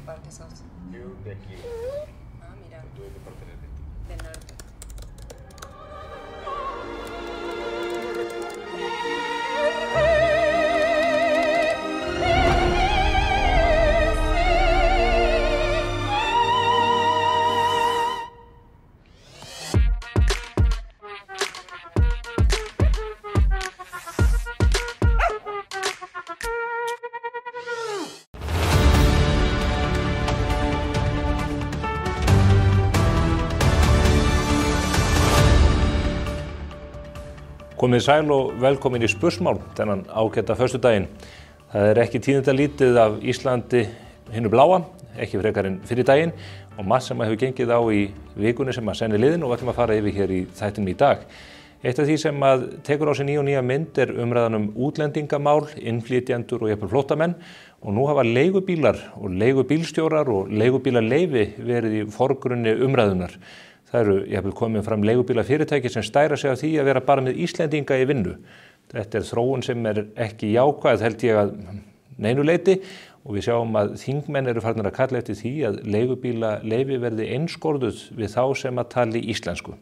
parte sos? Yo de aquí. Ah, mira. Tú de qué parte eres? Del norte. Komið sæl og velkomin í Spursmál þennan ágæta föstudaginn. Það ekki tíðindalítið af Íslandi hinu bláa, ekki frekar en fyrir daginn og margt sem hefur gengið á í vikunni sem að senni liðin og við ætlum að fara yfir hér í þættinum í dag. Eitt af því sem að tekur á sig nýja mynd umræðan útlendingamál, innflytjendur og jafnvel flóttamenn og nú hafa leigubílar og leigubílstjórar og leigubílaleyfi verið í forgrunni umræðunar. Það eru jafnvel komið fram leigubílafyrirtæki sem stæra sig af því að vera bara með Íslendinga í vinnu. Þetta þróun sem ekki jákvæð held ég að neinu leyti og við sjáum að þingmenn eru farnir að kalla eftir því að leigubílaleyfi verði einskorðuð við þá sem að tali íslensku.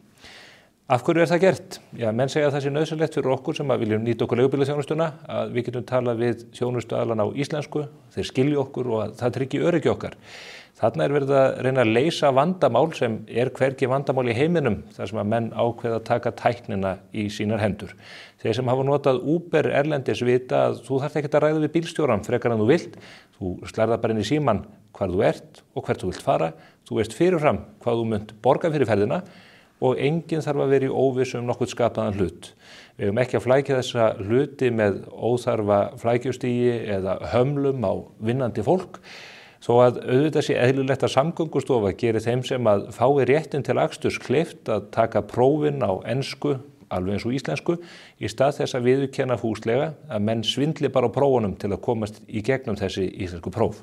Af hverju það gert? Já, menn segja að það sé nauðsynlegt fyrir okkur sem að viljum nýta okkur leigubílaþjónustuna að við getum talað við þjónustuaðilana á íslensku, þeir skilji okkur og að það tryggi öryggi okkar. Þarna verið að reyna að leysa vandamál sem hvergi vandamál í heiminum þar sem að menn ákveða að taka tæknina í sínar hendur. Þeir sem hafa notað Uber erlendis vita að þú þarft ekkert að ræða við bílstjóran frekar en þú vilt. Þú slærðar bara inn í símann hvar þú ert og hvert þú vilt fara. Þú veist fyrirfram hvað þú munt borga fyrir ferðina og enginn þarf að vera í óvissu nokkuð skapaðan hlut. Við höfum ekki að flækja þessa hluti með óþarfa flækjustigi eða hömlum á vinnandi fólk. Þó að auðvitað sé eðlilegt að Samgöngustofa geri þeim sem að fái réttin til aksturs kleift að taka prófin á ensku, alveg eins og íslensku, í stað þess að viðurkenna fúslega að menn svindli bara á prófunum til að komast í gegnum þessi íslensku próf.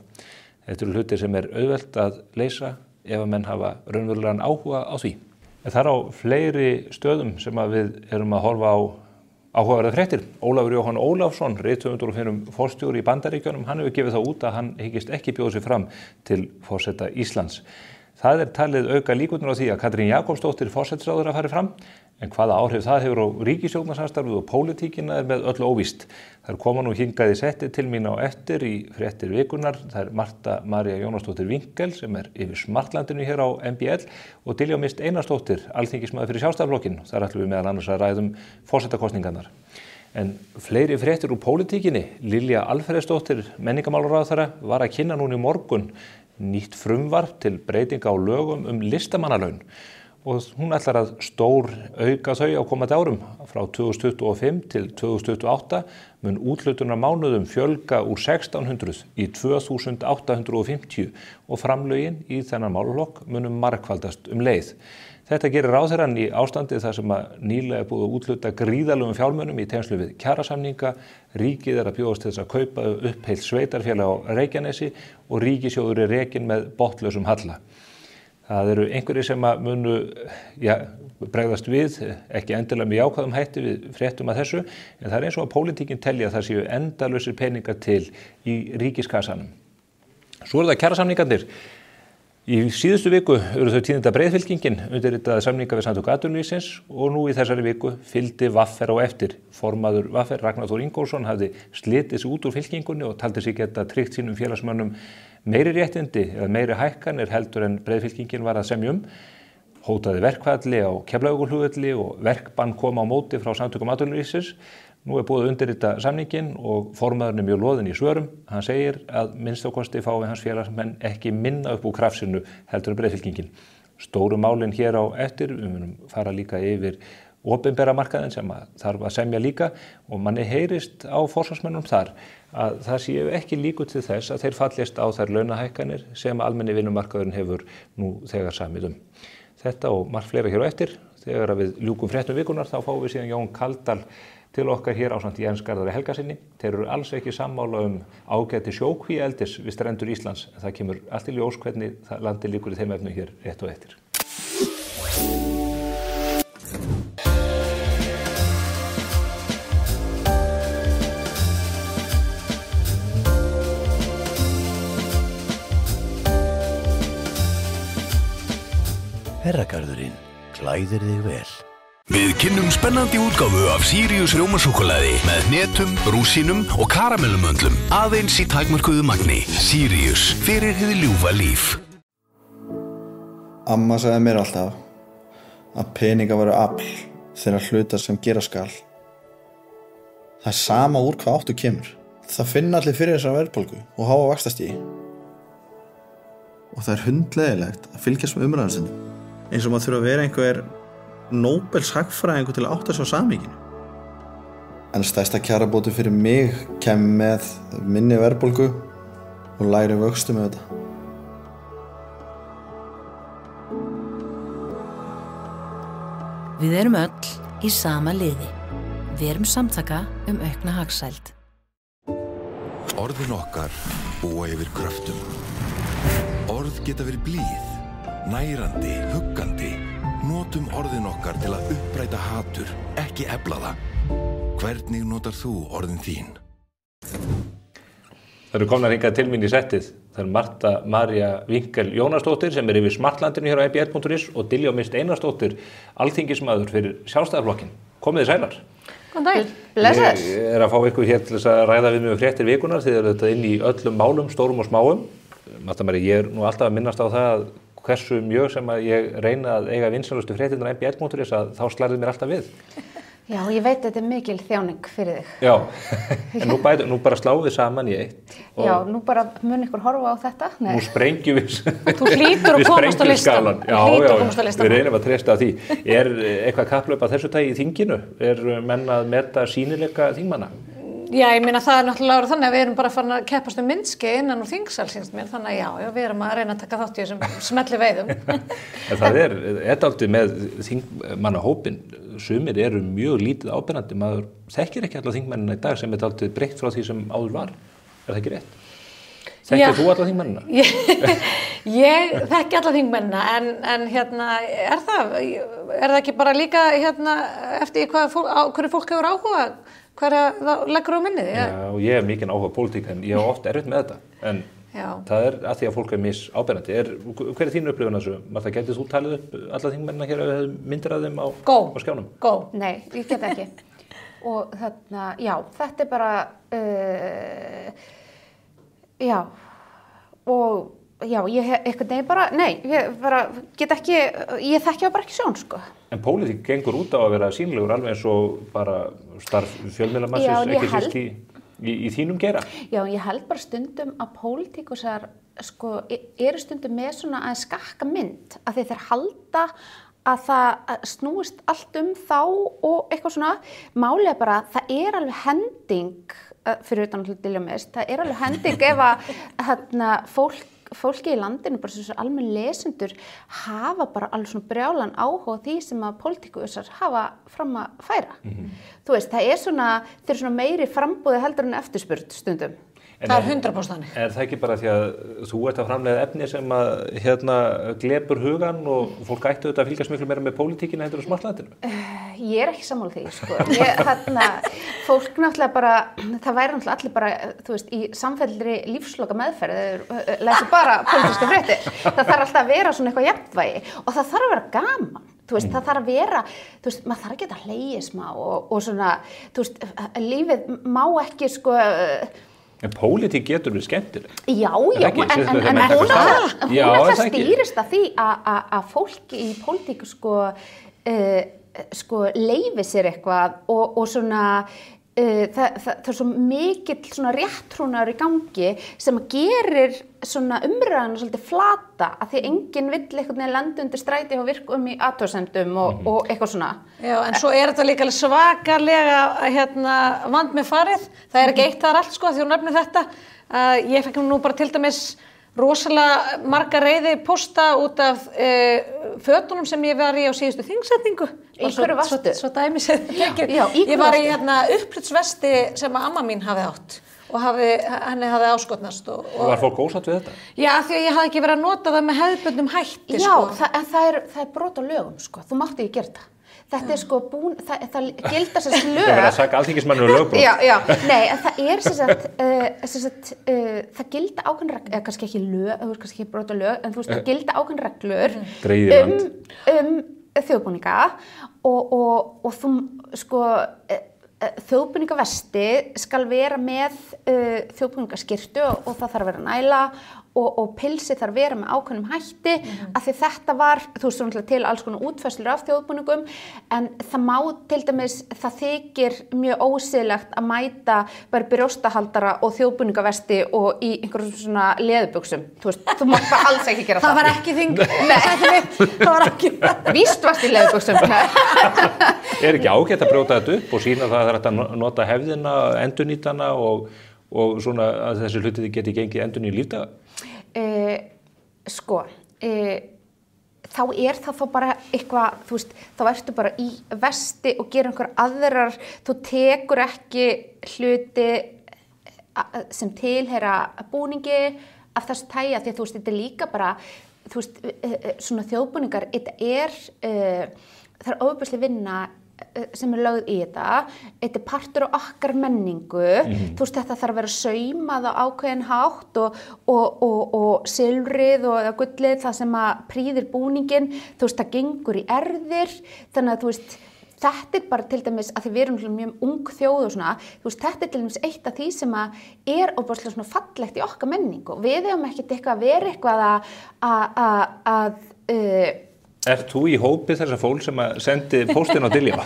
Þetta eru hlutir sem auðvelt að leysa ef að menn hafa raunverulegan áhuga á því. En það á fleiri stöðum sem að við erum að horfa á áhugaverðar fréttir. Ólafur Jóhann Ólafsson, rithöfundur og fyrrum forstjóri í Bandaríkjunum, hann hefur gefið það út að hann hyggist ekki bjóða sig fram til forseta Íslands. Það talið auka líkurnar á því að Katrín Jakobsdóttir forsætisráðherra fari fram, en hvaða áhrif það hefur á ríkisstjórnarsamstarfið og pólitíkina með öllu óvíst. Þær koma nú hingað í setti til mín á eftir í fréttir vikunar. Það Marta María Jónasdóttir Winkel sem yfir Smartlandinu hér á MBL og Diljá Mist Einarsdóttir, alþingismaður fyrir Sjálfstæðisflokkinn. Þar ætlum við meðal annars að ræða forsetakosningarnar. En fleiri fréttir úr pólitíkinni. Lilja Alfreðsdóttir, menningarmálaráðherra, var að kynna núna í morgun nýtt frumvarp til breytinga á lögum listamannalaun. Og hún ætlar að stór auka þau á komandi árum. Frá 2025 til 2028 mun úthlutunar mánuðum fjölga úr 1600 í 2850 og framlögin í þennan málaflokk munum margfaldast leið. Þetta gerir ráðherrann í ástandi þar sem að nýlega búið að úthluta gríðarlegum fjármunum í tengslum við kjarasamninga, ríkið að bjóðast til þess að kaupa upp heilt sveitarfélag á Reykjanesi og ríkissjóður rekinn með botnlausum halla. Það eru einhverjir sem að munu bregðast við, ekki endilega með jákvæðum hætti við fréttum að þessu, en það eins og að pólitíkin telja að það séu endalausir peningar til í ríkiskassanum. Svo það kjarasamningarnir. Í síðustu viku eru þau tíðinda breiðfylkingin undirritaði samninga við Samtök atvinnulífsins og nú í þessari viku fylgdi VR á eftir. Formaður VR, Ragnar Þór Ingólfsson, hafði slitið sig út úr fylkingunni og taldi sig geta tryggt sínum félagsmönnum meiri réttindi eða meiri hækkanir heldur en breiðfylkingin var að semja hótaði verkfalli á Keflavíkurflugvelli og verkbann kom á móti frá Samtökum atvinnulífsins. Nú búið að undirrita samningin og formaðurinn mjög loðinn í svörum. Hann segir að minnstakosti fái hans félagsmenn ekki minna upp úr krafsinu heldur en breiðfylkingin. Stóru málin hér á eftir, við munum fara líka yfir opinbera markaðinn sem þarf að semja líka og manni heyrist á forsvarsmönnum þar að það séu ekki líkur til þess að þeir fallist á þær launahækkanir sem almenni vinnumarkaðurinn hefur nú þegar samið Þetta og margt fleira hér á eftir. Þegar við ljúkum fréttum vikunar þá fáum við síðan Jón Kaldal til okkar hér ásamt Jens Garðari Helgasyni. Þeir eru alls ekki sammála ágæti sjókvíaeldis við strendur Íslands. En það kemur allt í ljós hvernig landið líkur í þeim efnum hér rétt og eftir. Hveragarðurinn klæðir þig vel. Við kynnum spennandi útgáfu af Sirius rjómasúkkulaði með hnetum, rúsínum og karamellumöndlum. Aðeins í takmörkuðu magni. Sirius, fyrir hið ljúfa líf. Amma sagði mér alltaf að peningar væru afl þeirra hluta sem gera skal. Það er sama úr hvað áttu kemur. Það finna allir fyrir þessar verðbólgu og háa vaxtastig. Og það er hundleiðilegt að fylgjast með umræðansindum. Eins og maður þurfa að vera einhver Nóbels hagfræðingur til að átta sig á samhenginu. En stærsta kjarabóti fyrir mig kemur með minni verðbólgu og lægri vöxtum með þetta. Við erum öll í sama liði. Við erum samtaka aukna hagsæld. Orðin okkar búa yfir kröftum. Orð geta verið blíð, nærandi, huggandi. Notum orðin okkar til að uppræta hatur, ekki efla það. Hvernig notar þú orðin þín? Það eru komnar hingað til mín í settið. Það er Marta María Winkel Jónasdóttir sem yfir Smartlandinu hér á mbl.is og Diljá Mist Einarsdóttir, alþingismaður fyrir Sjálfstæðisflokkinn. Komið þið sælar. Góðan daginn. Blessaður. Ég er að fá ykkur hér til þess að ræða við mig fréttir vikunar því að þetta inn í öllum málum, stórum og smáum. Marta María, ég er nú alltaf að minnast á það að hversu mjög sem að ég reyna að eiga vinsælustu fréttirnar mbl.is að þá slærið mér alltaf við. Já, ég veit þetta er mikil þjáning fyrir þig. Já, en nú bara sláum við saman í eitt. Já, nú bara mun ykkur horfa á þetta. Nei. Nú sprengjum við. Þú hlýtur að komast á listan. Já, við reynum að treysta á því. Er eitthvað kapphlaup að þessu tagi í þinginu? Er menn að meta sýnileika þingmanna? Já, ég meina það er náttúrulega þannig að við erum bara farin að keppast myndskeið innan úr þingsal sínst mér, þannig að já, við erum að reyna að taka þátt í þessum smelli veiðum. En það er dálítið með þingmannahópinn, sumir eru mjög lítið áberandi, maður þekkir ekki alla þingmennina í dag sem er dálítið breytt frá því sem áður var, er það ekki rétt? Þekkir þú alla þingmennina? Ég þekki alla þingmennina, en hérna, er það ekki bara líka hérna, eftir hverju fólk hefur áhuga? Hverja leggur á minnið? Já, ég hef mikinn áhuga á pólitík en ég hef oft erfitt með þetta. En það er að því að fólk er misáberandi. Hver er þín upplifun þessu? Marta, gætið þú talið upp alla þingmennina hér að myndir að þeim á skjánum? Nei, ég get ekki. Og þarna, já, þetta er bara, já, og já, ég get ekki, ég þekki það bara ekki sjón, sko. En pólitík gengur út á að vera sýnilegur alveg eins og bara starf fjölmiðlamannsins ekki síst í þínum geira. Já, ég held bara stundum að pólitíkusar sko, eru stundum með svona að skakka mynd að þeir halda að það snúist allt þá og eitthvað svona. Málið er bara, það er alveg hending fyrir utan að Diljá Mist, það er alveg hending ef að fólki í landinu, bara svo almenn lesendur, hafa bara alveg svona brjálan áhuga á því sem að pólitíkusar hafa fram að færa. Þú veist, það er svona, þeir eru svona meiri frambúði heldur en eftirspurn stundum. Það er 100% þannig. Er það ekki bara því að þú ert að framleiða efni sem að glepur hugan og fólk ættu þetta að fylgjast miklu meira með pólitíkina heldur á Smartlandinu? Ég er ekki sammála því, sko. Fólk náttúrulega bara, það væri náttúrulega allir bara, þú veist, í samfelldri lífsloka meðferð, lesi bara pólitíska fréttir. Það þarf alltaf að vera svona eitthvað jafnvægi og það þarf að vera gaman. Þú veist, það þarf að vera, þú veist, maður þarf að geta hlegið smá og svona, þú veist, lífið má ekki, sko, En pólitík getur verið skemmtileg. Já, en það stýrist að því að fólki í pólitík sko leyfi sér eitthvað og svona það er svo mikill svona réttrúnaður í gangi sem gerir svona umræðuna svolítið flata að því enginn vill einhvern veginn lenda undir stræti og virka í athugasemdum og eitthvað svona. Já, en svo er þetta líka svakalega vand með farið. Það er ekki eitt þar allt sko því þú nefnir þetta. Ég fekk nú bara til dæmis rosalega marga reiði posta út af fötunum sem ég var í á síðustu þingsetningu. Í hverju varstu? Svo dæmi sér tekið. Ég var í upphlutssvesti sem að amma mín hafði átt og henni hafði áskotnast. Og var fólk ósátt við þetta? Já, því að ég hafði ekki verið að nota það með hefðbundnum hætti. Já, sko. Það er brot á lögum, sko. Þú mátti ekki gera það. þetta sko það gilda sem lög. Ég verið að saka alþingismannur lögbrot. Já, nei, en það það gilda ákveðin reglur, kannski ekki lög, þú veist kannski ekki brota lög, en þú veist, það gilda ákveðin reglur þjóðbúninga og þú sko þjóðbúningavesti skal vera með þjóðbúningaskyrtu og það þarf að vera næla og pilsi þarf að vera með ákveðnum hætti af því þetta var, þú veist, svona til alls konar útfærslur af þjóðbúningum en það má til dæmis, það þykir mjög ósiðlegt að mæta bara brjóstahaldara og þjóðbúningavesti og í einhverjum svona leðubuxum, þú veist, þú mátt bara alls ekki gera það. Það var ekki það var ekki víst varst í leðubuxum. Er ekki ágætt að brjóta þetta upp og sína það að nota hefðina, endurnýtana og svona að þessi hluti geti gengið endurnýja lífdaga? Þá er það þá bara eitthvað, þú veist, þá ertu bara í vesti og gera einhver aðrar, þú tekur ekki hluti sem tilheyra búningi af þessu tagi, því að þú veist, þetta er líka bara, þú veist, svona þjóðbúningar, það er ofurbeisleg vinna sem lögð í þetta er partur á okkar menningu, þú veist þetta þarf að vera saumað á ákveðin hátt og silfrið og gullið það sem að prýðir búningin, þú veist það gengur í erfðir, þannig að þú veist þetta er bara til dæmis að því við erum mjög ung þjóð og svona, þú veist þetta er til dæmis eitt af því sem að óbúrslega svona fallegt í okkar menningu, við hefum ekkert eitthvað að vera eitthvað að Ert þú í hópi þessa fólk sem að sendi póstinn á Diljá?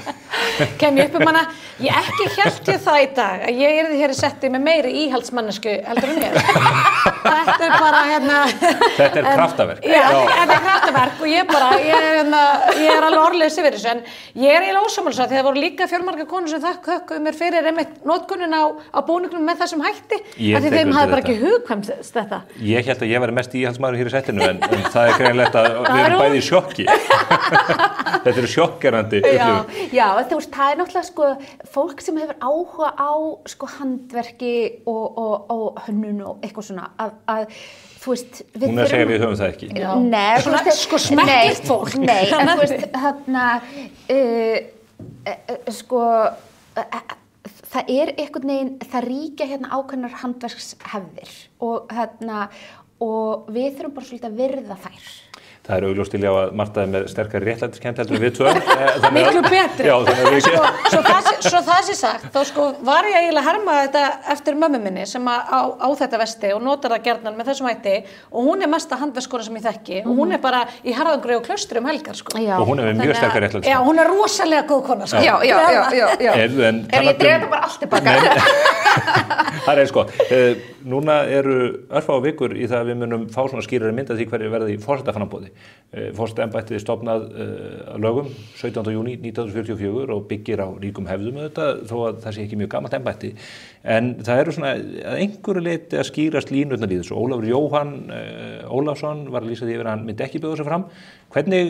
Kem ég upp hana, ég ekki hélt ég það í dag að ég yrði hér í setti með meiri íhaldsmannesku heldur en mér. Þetta er bara Þetta er kraftaverk. Já, þetta er kraftaverk og ég er alveg orðlaus yfir þessu en ég er eiginlega ósammála þegar það voru líka fjölmargar konur sem þökkuðu mér fyrir einmitt notkunin á búningnum með þessum hætti af því þeim hafði bara ekki hugkvæmst þetta. Ég held að ég væri mest íhaldsmaður hér í settinu en það er greinlegt að við erum bæði í sjokki. Þetta eru sjokkerandi upplifun. Já, þú veist, það er náttúrulega sko fólk sem hefur áhuga á sko handverki og hönnun og eitthvað svona að þú veist Hún er að segja við höfum það ekki. Nei, svona sko smekkist fólk. Nei, en þú veist þarna sko það er einhvern veginn, það ríkja hérna ákveðnar handverkshefðir og við þurfum bara svolítið að virða þær. Það er augljóst til að Marta er með sterkari réttlætiskennd heldur en við tvö. Miklu betri. Já, Svo það sé sagt, þá sko var ég eiginlega að herma þetta eftir mömmu minni sem á þetta vesti og notar það gjarnan með þessum hætti og hún er mesta handverkskona sem ég þekki og hún er bara í Harðangri og Klaustri helgar sko. Og hún er með mjög sterkari réttlætiskennd. Já, hún er rosalega góð kona sko. Já. En ég dreif þetta bara allt tilbaka. Það er gott. Núna eru örfáar vikur í það að við munum fá svona skýrari mynd af því hverju verði í forsetaframboði. Forsetaembættið stofnað að lögum 17. júní 1944 og byggir á ríkum hefðum auðvitað þó að það sé ekki mjög gamalt embætti en það eru svona að einhverju leyti að skýrast línurnar í þessu. Ólafur Jóhann Ólafsson var að lýsa því yfir að hann myndi ekki bjóða sig fram. Hvernig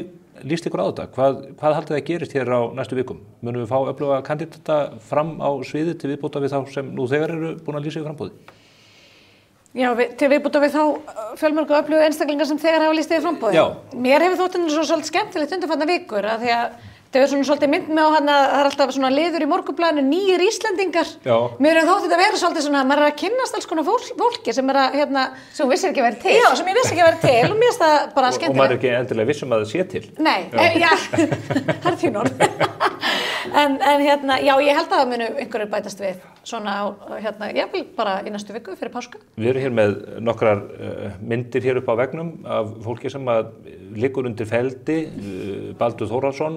líst ykkur á þetta? Hvað haldið það gerist hér á næstu vikum? Munum við fá öfluga kandidata fram á sviði til viðbóta við þá sem nú þegar eru búin að lýsa yfir framboði? Já, til viðbóta við þá fjölmörgu öflugu einstaklingar sem þegar hafa lýst yfir framboði. Mér hefur þótt svo svolítið skemmtilegt undanfarnar vikur að því að það er svona svolítið mynd með á hann að það er alltaf svona liður í Morgunblaðinu nýir Íslendingar. Mér hefur þótt þetta vera svolítið svona, maður er að kynnast alls konar fólki sem er að sem vissir ekki verið til. Já, sem ég vissi ekki verið til og mér finnst það bara skemmtilegt. Og maður er ekki endilega vissum að það sé til. Nei, það er þín orð. Já, ég held að það munu einhverjir bætast við svona ég vil bara í næstu viku fyrir páska. Við erum hér með nokkrar myndir hér upp á veggnum af fólki sem að liggur undir feldi. Baldur Þórhallsson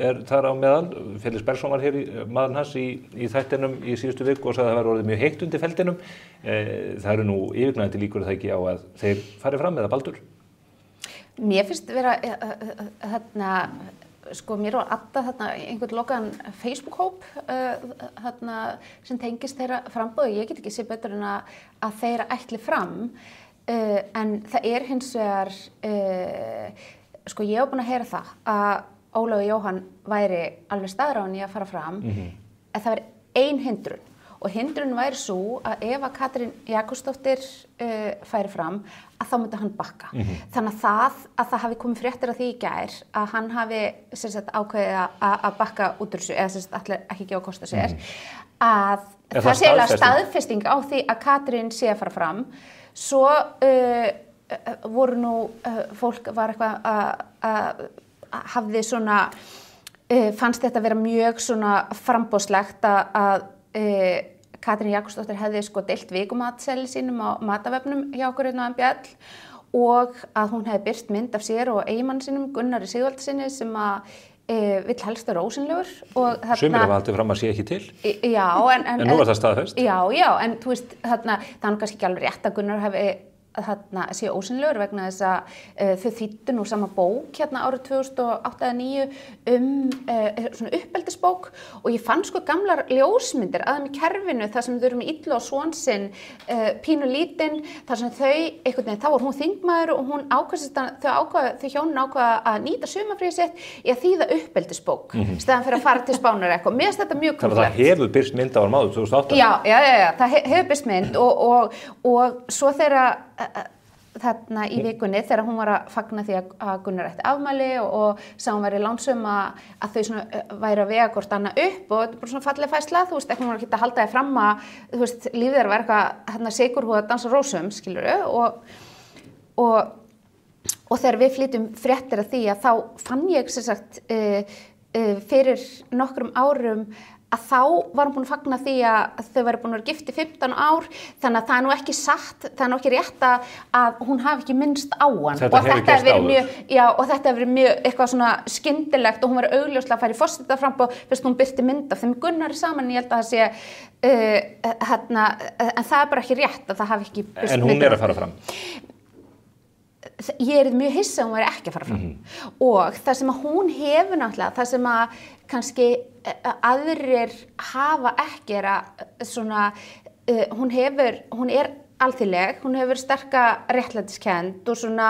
er þar á meðal. Felix Bergsson var hér maðurinn hans í þættinum í síðustu viku og sagði að það var orðið mjög heitt undir feldinum. Það eru nú yfirgnæfandi líkur það ekki á að þeir fari fram eða Baldur? Mér finnst vera sko mér var alltaf einhvern lokaðan Facebook-hóp sem tengist þeirra framboði. Ég get ekki séð betur en að þeirra ætli fram en það er hins vegar sko ég hef búin að heyra það að Ólafur Jóhann væri alveg staðráðinn í að fara fram en það var ein hindrun og hindrun væri svo að ef að Katrín Jakobsdóttir færi fram að þá myndi hann bakka. Þannig að það hafi komið fréttir af því í gær að hann hafi ákveðið að bakka út úr þessu eða allir ekki gefa kost á sér að það sé eiginlega staðfesting á því að Katrín sé að fara fram. Svo voru nú fólk var eitthvað að hafði svona fannst þetta vera mjög svona framboðslegt að Katrín Jakobsdóttir hefði sko deilt vikumatseðli sínum á matavefnum hjá okkur á MBL og að hún hefði birt mynd af sér og eiginmann sínum Gunnari Sigvaldasyni sem að vill helst vera ósynlegur og Sumir hafa haldið fram að sé ekki til. Já, en nú var það staðfest. Já, en þú veist það er kannski ekki alveg rétt að Gunnar hefði sé ósynlegur vegna þess að þau þýddu nú sama bók árið 2008-2009 svona uppeldisbók og ég fann sko gamlar ljósmyndir að þeim í kerfinu þar sem þau eru með Illu og son sinn pínu lítinn þar sem þau einhvern veginn, þá var hún þingmaður og hún þau hjónin ákvaða að nýta sumarfríið sitt í að þýða uppeldisbók staðan fyrir að fara til Spánar eitthvað. Mér finnst þetta mjög krúllegt. Þannig að það hefur birst mynd á mánuð 2008? Já, það hefur birst mynd og svo þegar þarna í vikunni þegar hún var að fagna því að Gunnar ætti afmæli og sá hún væri lánsum að þau svona væri að vega hvort annað upp og þetta er bara svona falleg færsla, þú veist, ekki hún var ekki að halda þér fram að, þú veist, lífið þeirra var eitthvað sigurhúð að dansa rósum, skilurðu, og þegar við flytjum fréttir af því að þá fann ég sem sagt fyrir nokkrum árum að þá var hún búin að fagna því að þau væri búin að vera gift í 15 ár þannig að það er nú ekki satt, það er nú ekki rétt að hún hafi ekki minnst á hann þetta og þetta hefur verið mjög, já, og þetta hefur verið mjög eitthvað svona skyndilegt og hún var augljóslega að fara í forsetaframboð fyrst hún birti mynd af þeim Gunnari saman, ég held að það sé en það er bara ekki rétt að það hafi ekki birst mynd. En hún er að fara fram? Ég er mjög hissa að hún væri ekki að fara fram og það sem að hún hefur náttúrulega, það sem að kannski aðrir hafa ekki er að svona, hún er alþýðleg, hún hefur sterka réttlætiskennd og svona,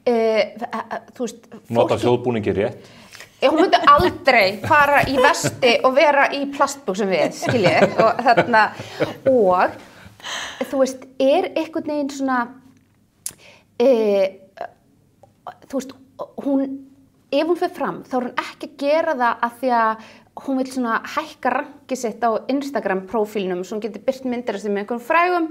þú veist... Nota þjóðbúningi rétt? Hún myndi aldrei fara í vesti og vera í plastbuxum við, skiljið, og þarna, og þú veist, er einhvern veginn svona, þú veist, ef hún fer fram, þá er hún ekki að gera það af því að hún vil svona hækka rankið sitt á Instagram-prófílnum svo hún getur birt myndir af því með einhverjum frægum.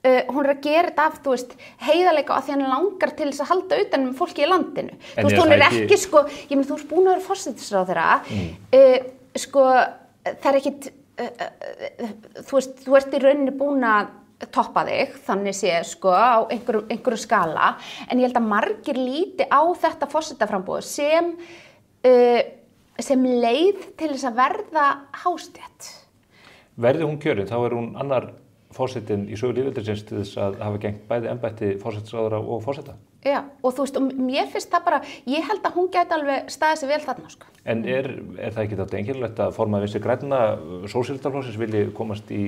Hún er að gera þetta af, þú veist, heiðarleika af því hann langar til þess að halda utan um fólki í landinu. Þú veist, hún er ekki, sko, ég meina, þú ert búin að vera forsætisráðherra, sko, það er ekkit, þú veist, þú ert í rauninni búin að toppa þig, þannig sé, sko, á einhverju skala, en ég held að margir líti á þetta forsetaframboð sem leið til þess að verða hástétt. Verði hún kjörin, þá er hún annar forsetinn í sögu lýðveldisins til þess að hafa gegnt bæði embætti forsætisráðherra og forseta. Já, og þú veist, og mér finnst það bara, ég held að hún gæti alveg staðið sig vel þarna, sko. En er það ekki þetta einkennilegt að formaður Vinstri grænna sósíaldaflokksins vilji komast í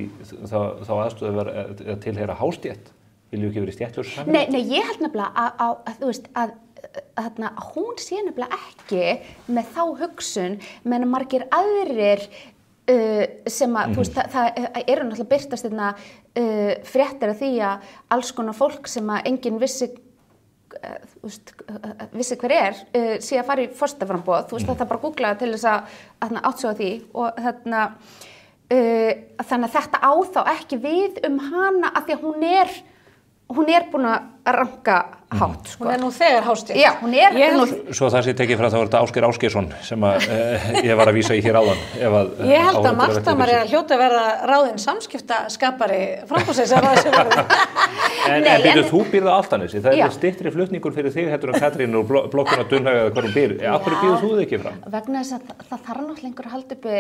þá aðstöðu að tilheyra hástétt? Vilji ekki verið stéttlaus samfélag? Nei, ég held nefnilega að þú veist, að hún sé nefnilega ekki með þá hugsun, meðan margir aðrir sem að, þú veist, það eru náttúrulega birtast fréttir af því að alls konar fólk sem að enginn vissi hver sé að fara í forsetaframboð, þú veist, þetta bara googlaði til þess að átsjóða því og þannig að þetta á þá ekki við hana af því að hún er búin að ranka hátt, sko. Hún er nú þegar hástétt. Já, hún er nú... Svo það sé tekið frá þá er þetta Ásgeir Ásgeirsson sem að ég var að vísa í hér áðan. Ég held að Martamar er að hljóta að verða ráðinn samskiptaskapari framboðsins ef það sem verður. En byrju, þú býrð á Álftanesi, það er styttri flutningur fyrir þig heldur en Katrín og blokkuna Dunhaga eða hvar hún býr. Af hverju býrðu þú þig ekki fram? Vegna þess að það þarf náttúrulega einhver að halda uppi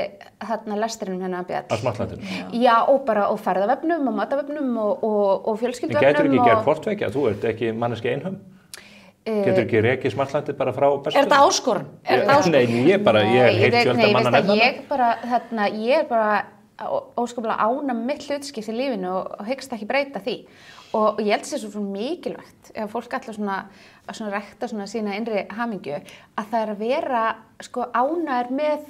lestrinum hérna að bjall. Að smartlandinu? Já, og bara og ferðavefnum og matavefnum og fjölskylduvefnum. En gætur ekki gert hvort tveggja? Þú ert ekki manneskja einhömm? Getur ekki rekið smartlandið bara frá bestu? Er þetta áskorun? Nei, ég heit fjölda manna nefnana. Ég er bara óskaplega ána mitt hlutskipti í lífinu og hyggst ekki breyta því. Og ég held sér svo mikilvægt ef fólk ætlar svona rækta svona sína innri hamingju að það er að vera sko ánægður með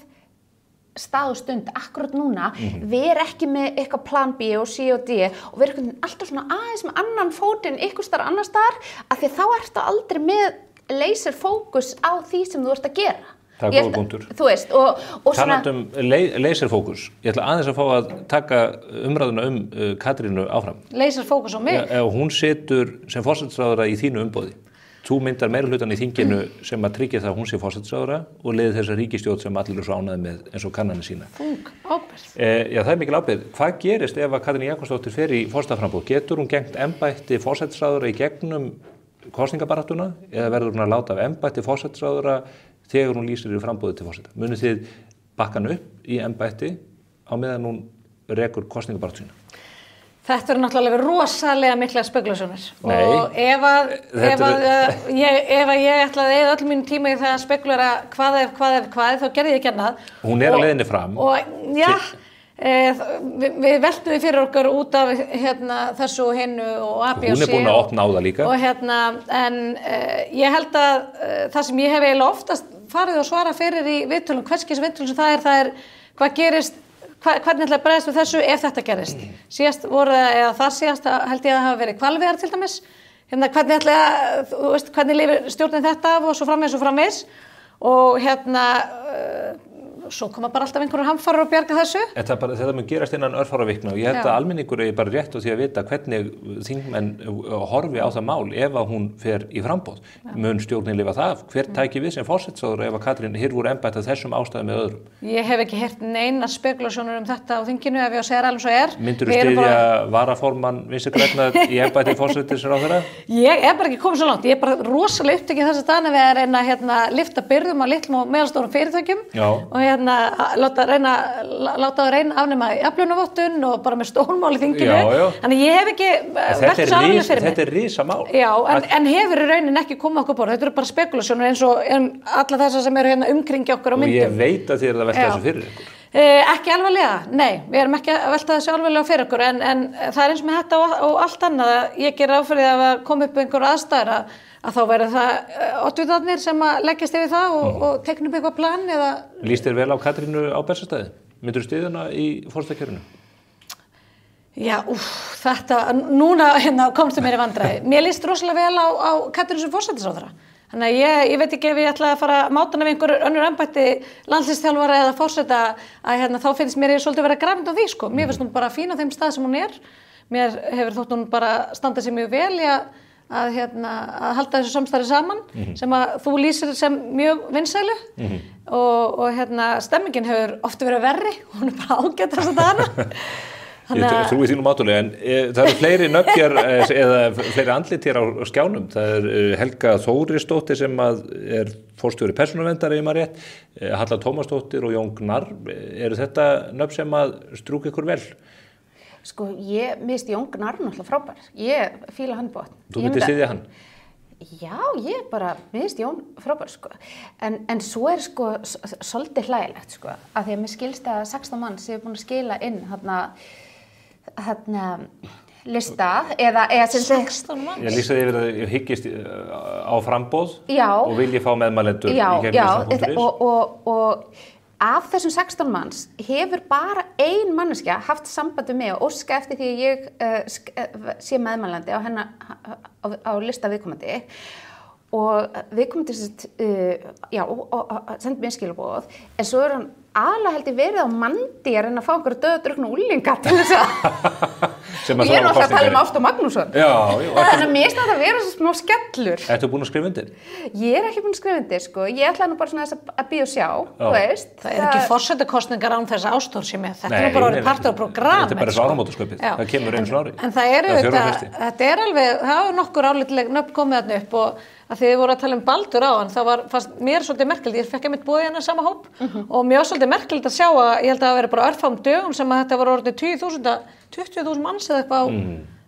stað og stund akkurat núna, vera ekki með eitthvað plan B og C og D og vera alltaf svona aðeins með annan fótinn ykkur staðar annar staðar, af því þá ertu aldrei með laser fókus á því sem þú ert að gera. Það góða punktur. Þú veist, og svona... Talandi laserfókus, ég ætla aðeins að fá að taka umræðuna Katrínu áfram. Laserfókus á mig? Ef hún situr sem forsætisráðherra í þínu umboði, þú myndar meirihlutann í þinginu sem að tryggja það að hún sé forsætisráðherra og leiði þessa ríkisstjórn sem allir eru svo ánægðir með eins og kannanir sína. Ábyrgð. Já, það mikil ábyrgð. Hvað gerist ef að Katrín Jakobsdóttir fer í forsetaframboð? Getur hún gegnt embætti forsætisráðherra í gegnum kosningabaráttuna eða verður hún að láta af embætti forsætisráðherra þegar hún lýsir í framboði til forseta? Munið þið bakka hann upp í embætti á meðan hún rekur kosningabaráttu sína? Þetta eru náttúrulega rosalega mikla spekulationir. Nei. Og ef ég ætlaði að eyða öll mínu tíma í það að spekulera hvað, þá gerði ég ekki annað. Hún á leiðinni fram. Og já, við veltum fyrir okkur út af þessu og hinnu og AB og C. Hún búin að opna á það líka. Og en ég held að það sem ég hef eiginlega oftast farið og svara fyrir í viðtölum, hverskis viðtölum sem það er hvað gerist, hvernig ætla að bregðast við þessu ef þetta gerist. Síðast þar síðast held ég að hafa verið hvalveiðar til dæmis. Hvernig ætla hvernig lifir stjórnin þetta af og svo framvegis. Og svo koma bara alltaf einhverjum hamfarir og bjarga þessu. Þetta mun gerast innan örfára vikna og ég held að almenningur er bara rétt á því að vita hvernig þingmenn horfi á það mál ef að hún fer í framboð. Mun stjórnin lifa það af? Hver tæki við sem forsætisráðherra ef að Katrín hyrfur embætti af þessum ástæðum með öðrum? Ég hef ekki heyrt neina spekulationur þetta á þinginu ef ég segir alveg svo er. Myndirðu styðja varaformann Vinstri grænna í embætti forsætisráðherra? Ég bara ekki komið svo langt. Ég bara rosalega upptekinn þessa dagana við að reyna að lyfta byrðum á litlum og meðalstórum fyrirtækjum og láta það reyna afnema jafnlaunavottun og bara með stórmál í þinginu. Þannig ég hef ekki velt svo alveg fyrir mig. Þetta er risamál. Já, en hefur í raunin ekki komið okkur borð. Þetta eru bara spekulationur eins og alla þessar sem eru umkringja okkur á myndum. Og ég veit að þið eru að velta þessu fyrir ykkur. Ekki alvarlega, nei, við erum ekki að velta þessu alvarlega fyrir okkur en það er eins með þetta og allt annað. Ég ger ráð fyrir að koma upp einhver aðstæður að þá verður það oddvitarnir sem að leggjast yfir það og tekna upp eitthvað plan eða... Lýst þér vel á Katrínu á Bessastæði? Myndirðu styðja hana í forsetakjörinu? Já, þetta, núna komstu mér í vandræði. Mér líst rosalega vel á Katrínu sem forsætisráðherra. Þannig að ég veit ekki ef ég ætla að fara að máta hana við einhver önnur embætti landsliðsþjálfara eða forseta að þá finnst mér ég svolítið vera grafnd á því sko. Mér finnst hún bara fín á þeim stað sem hún er. Mér hefur þótt hún bara standað sig mjög vel í að halda þessu samstarfi saman sem að þú lýsir sem mjög vinsælu og stemmingin hefur oft verið verri. Hún er bara ágætt þessa dagana. Ég trúi þínum átulega en það eru fleiri nöfnjar eða fleiri andlit hér á skjánum. Það er Helga Þórisdóttir sem er forstjóri persónuverndar ef maður rétt, Halla Tómasdóttir og Jón Gnarr. Eru þetta nöfn sem að strúka ykkur vel? Sko, mér finnst Jón Gnarr náttúrulega frábær. Ég fíla hann bótt. Þú myndir styðja hann? Já, mér finnst Jón frábær, sko. En svo er sko svolítið hlægilegt, sko, að því að mér skilst að 16 mann sem er búin að skila inn lista eða 16 manns. Ég lýsa yfir að ég hyggist á framboð og vilji fá meðmælendur í gegnum Ísland.is. Og af þessum 16 manns hefur bara ein manneskja haft sambandi með og óska eftir því að ég sé meðmælandi á lista viðkomandi og viðkomandi sendi mér skilaboð en svo er hann aðalega held ég verið á mandi að reyna að fá einhverja döðadrukna úlinga til þess og ég er náttúrulega að tala um Ásta Magnússon þannig að mér finnst þetta að vera svo smá skellur. Ertu búin að skrifa undir? Ég er ekki búin að skrifa undir, sko. Ég ætla nú bara svona að bíða og sjá, þú veist. Það er ekki forsetakosningar án þess Ástór sem er. Þetta er bara orðið partur af programmet. Þetta er bara svo áramótasköpið. Það kemur einu svona ári. En þetta er alveg, það hafa nokkur álitleg nöfn komið þarna upp og að þið voru að tala um Baldur áðan, það fannst mér svolítið merkilegt, ég fekk einmitt boðið hérna sama hóp og mér var svolítið merkilegt að sjá að ég held að það veri bara örfáum dögum sem að þetta voru orðið 20.000 manns eða eitthvað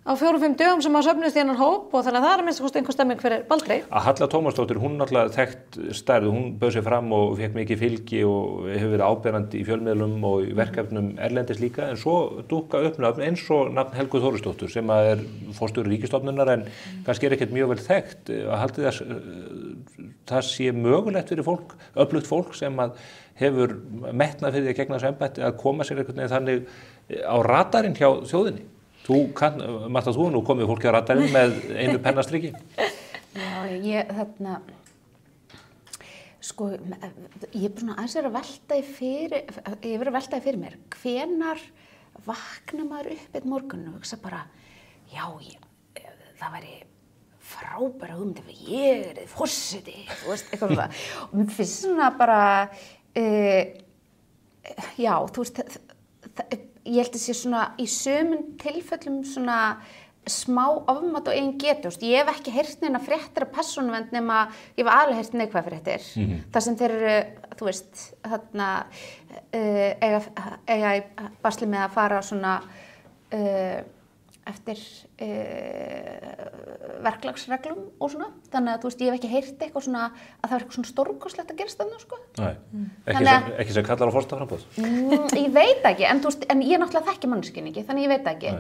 á 4-5 dögum sem að söfnust í hennan hóp og þannig að það er minnst einhver stemming fyrir Baldri. Að Halla Tómasdóttir, hún náttúrulega þekkt stærð, hún bauð sér fram og fekk mikið fylgi og hefur verið áberandi í fjölmiðlum og í verkefnum erlendis líka en svo dúkka upp nafn eins og nafn Helgu Þórisdóttur sem er forstjóri ríkisstofnunar en kannski er ekkert mjög vel þekkt að haldi þess það sé mögulegt fyrir fólk, öflugt fólk sem að hefur metnað fyrir því að gegna þessu embætti að koma sér einhvern veginn þannig á radarinn hjá þjóðinni. Marta, þú nú komið fólki á radarinn með einu pennastriki. Já, ég sko, ég er svona aðeins að velta fyrir mér, hvenar vakna maður upp einn morgun og hugsa bara, já, það væri frábæra hugmynd ef ég er forseti, þú veist, eitthvað svona. Og mér finnst svona bara, já, þú veist, ég held að sé svona í sumum tilfellum svona smá ofmat og eigin getu. Ég hef ekki heyrt neina fréttir af persónuvernd nema ég hef alveg heyrt neikvæðar fréttir. Það sem þeir eru, þú veist, þarna eiga í basli með að fara svona eftir verklagsreglum og svona. Þannig að, þú veist, ég hef ekki heyrt eitthvað svona að það var eitthvað svona stórkostlegt að gerast þarna, sko. Nei, ekki sem kallar á forsetaframboð. Ég veit ekki, en, þú veist, en ég náttúrulega þekki manneskjunni ekki, þannig ég veit ekki.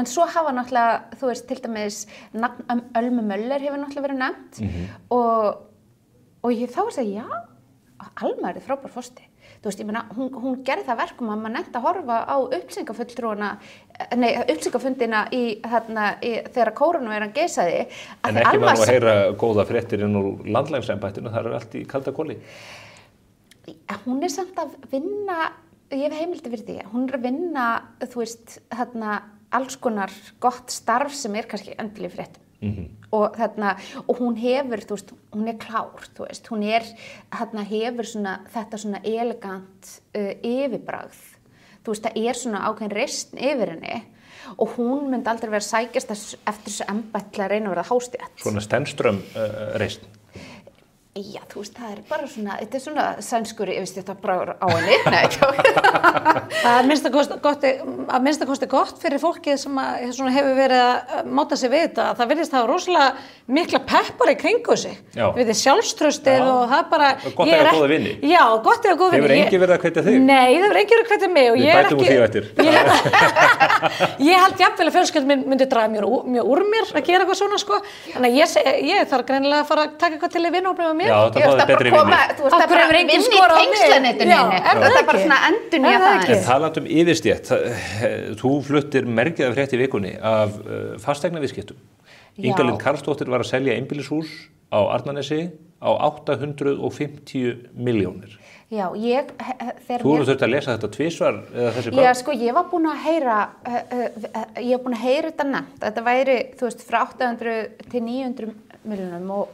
En svo hafa náttúrulega, þú veist, til dæmis nafn Ölmu Möller hefur náttúrulega verið nefnt og ég þá að segja, já, Alma er frábær forseti. Þú veist, ég meina, hún gerði það verkum að maður nefnt að horfa á upplýsingafundina þegar kórónuveiran geisaði. En ekki maður að heyra góða fréttir inn úr landlægsembættinu, það eru allt í kalda koli. Hún er samt að vinna, ég hef heimildi fyrir því, hún er að vinna, þú veist, alls konar gott starf sem er kannski endilega fréttum. Og hún hefur, þú veist, hún er klár, þú veist, hún er, hefur svona, þetta svona elegant yfirbragð, þú veist, það er svona ákveðin reisn yfir henni og hún myndi aldrei vera sækjast eftir þessu embætti til að reyna að verða hástétt. Svona Stenström reisn. Já, þú veist, það er bara svona, þetta er svona sænskur yfirstjórnarbragur á henni. Nei, það er að minnsta kosti gott fyrir fólkið sem hefur verið að máta sig við þetta. Það virðist hafa rosalega mikla peppar í kringu sig. Við þið sjálfstraustið og það bara... Gott að hafa góða vini. Já, gott að hafa góða vini. Hefur enginn verið að hvetja þig? Nei, það hefur enginn verið að hvetja mig og ég er ekki... Við bætum úr því eftir. Ég held jafnvel að fjölskyldun myndi draga mjög úr mér að gera eitthvað svona, sko. Þannig að ég þarf greinilega að fara að taka eitthvað til í vinahópnum með mér. Já, það fáið betri vinni. Þú veist, það er bara vinni í tengslanetinu. Það er bara svona endurnýja það. En talandi um yfirstétt, þú fluttir mergjaða frétt í vikunni af fasteignaviðskiptum. Inga-Lind Karlsdóttir var að selja einbýlishús á Arnarnesi á 850 milljónir. Já, Þú hefur þurft að lesa þetta tvisvar eða þessi gögn? Já, sko, ég var búin að heyra þetta nefnt. Þetta væri, þú veist, frá 800 til 900 milljónum og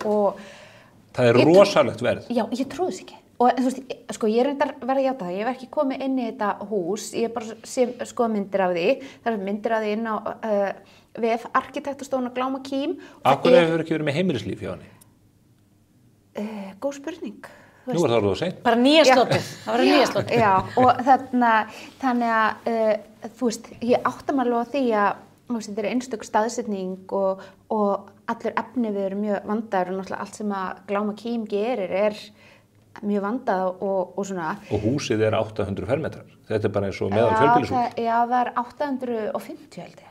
það er rosalegt verð. Já, ég trúi þess ekki. Og þú veist, sko, ég reyndar verið að játa það. Ég hef ekki komið inn í þetta hús. Ég bara sé sko myndir af því. Það er myndir af því inn á VF Arkitektastofuna Gláma Kím. Af hverju hefur ekki verið með heimilislíf hjá henni? Góð spurning. Nú er það orðið of seint. Bara nýja slotið. Það var nýja slotið. Já, og þannig að, þú veist, ég átta mig alveg á því að þetta er einstök staðsetning og allur efniviður er mjög vandaður og náttúrulega allt sem að Gláma Kím gerir er mjög vandað og svona. Og húsið er 800 fermetrar. Þetta er bara eins og meðal fjölbýlishús. Já, það er 850 held ég.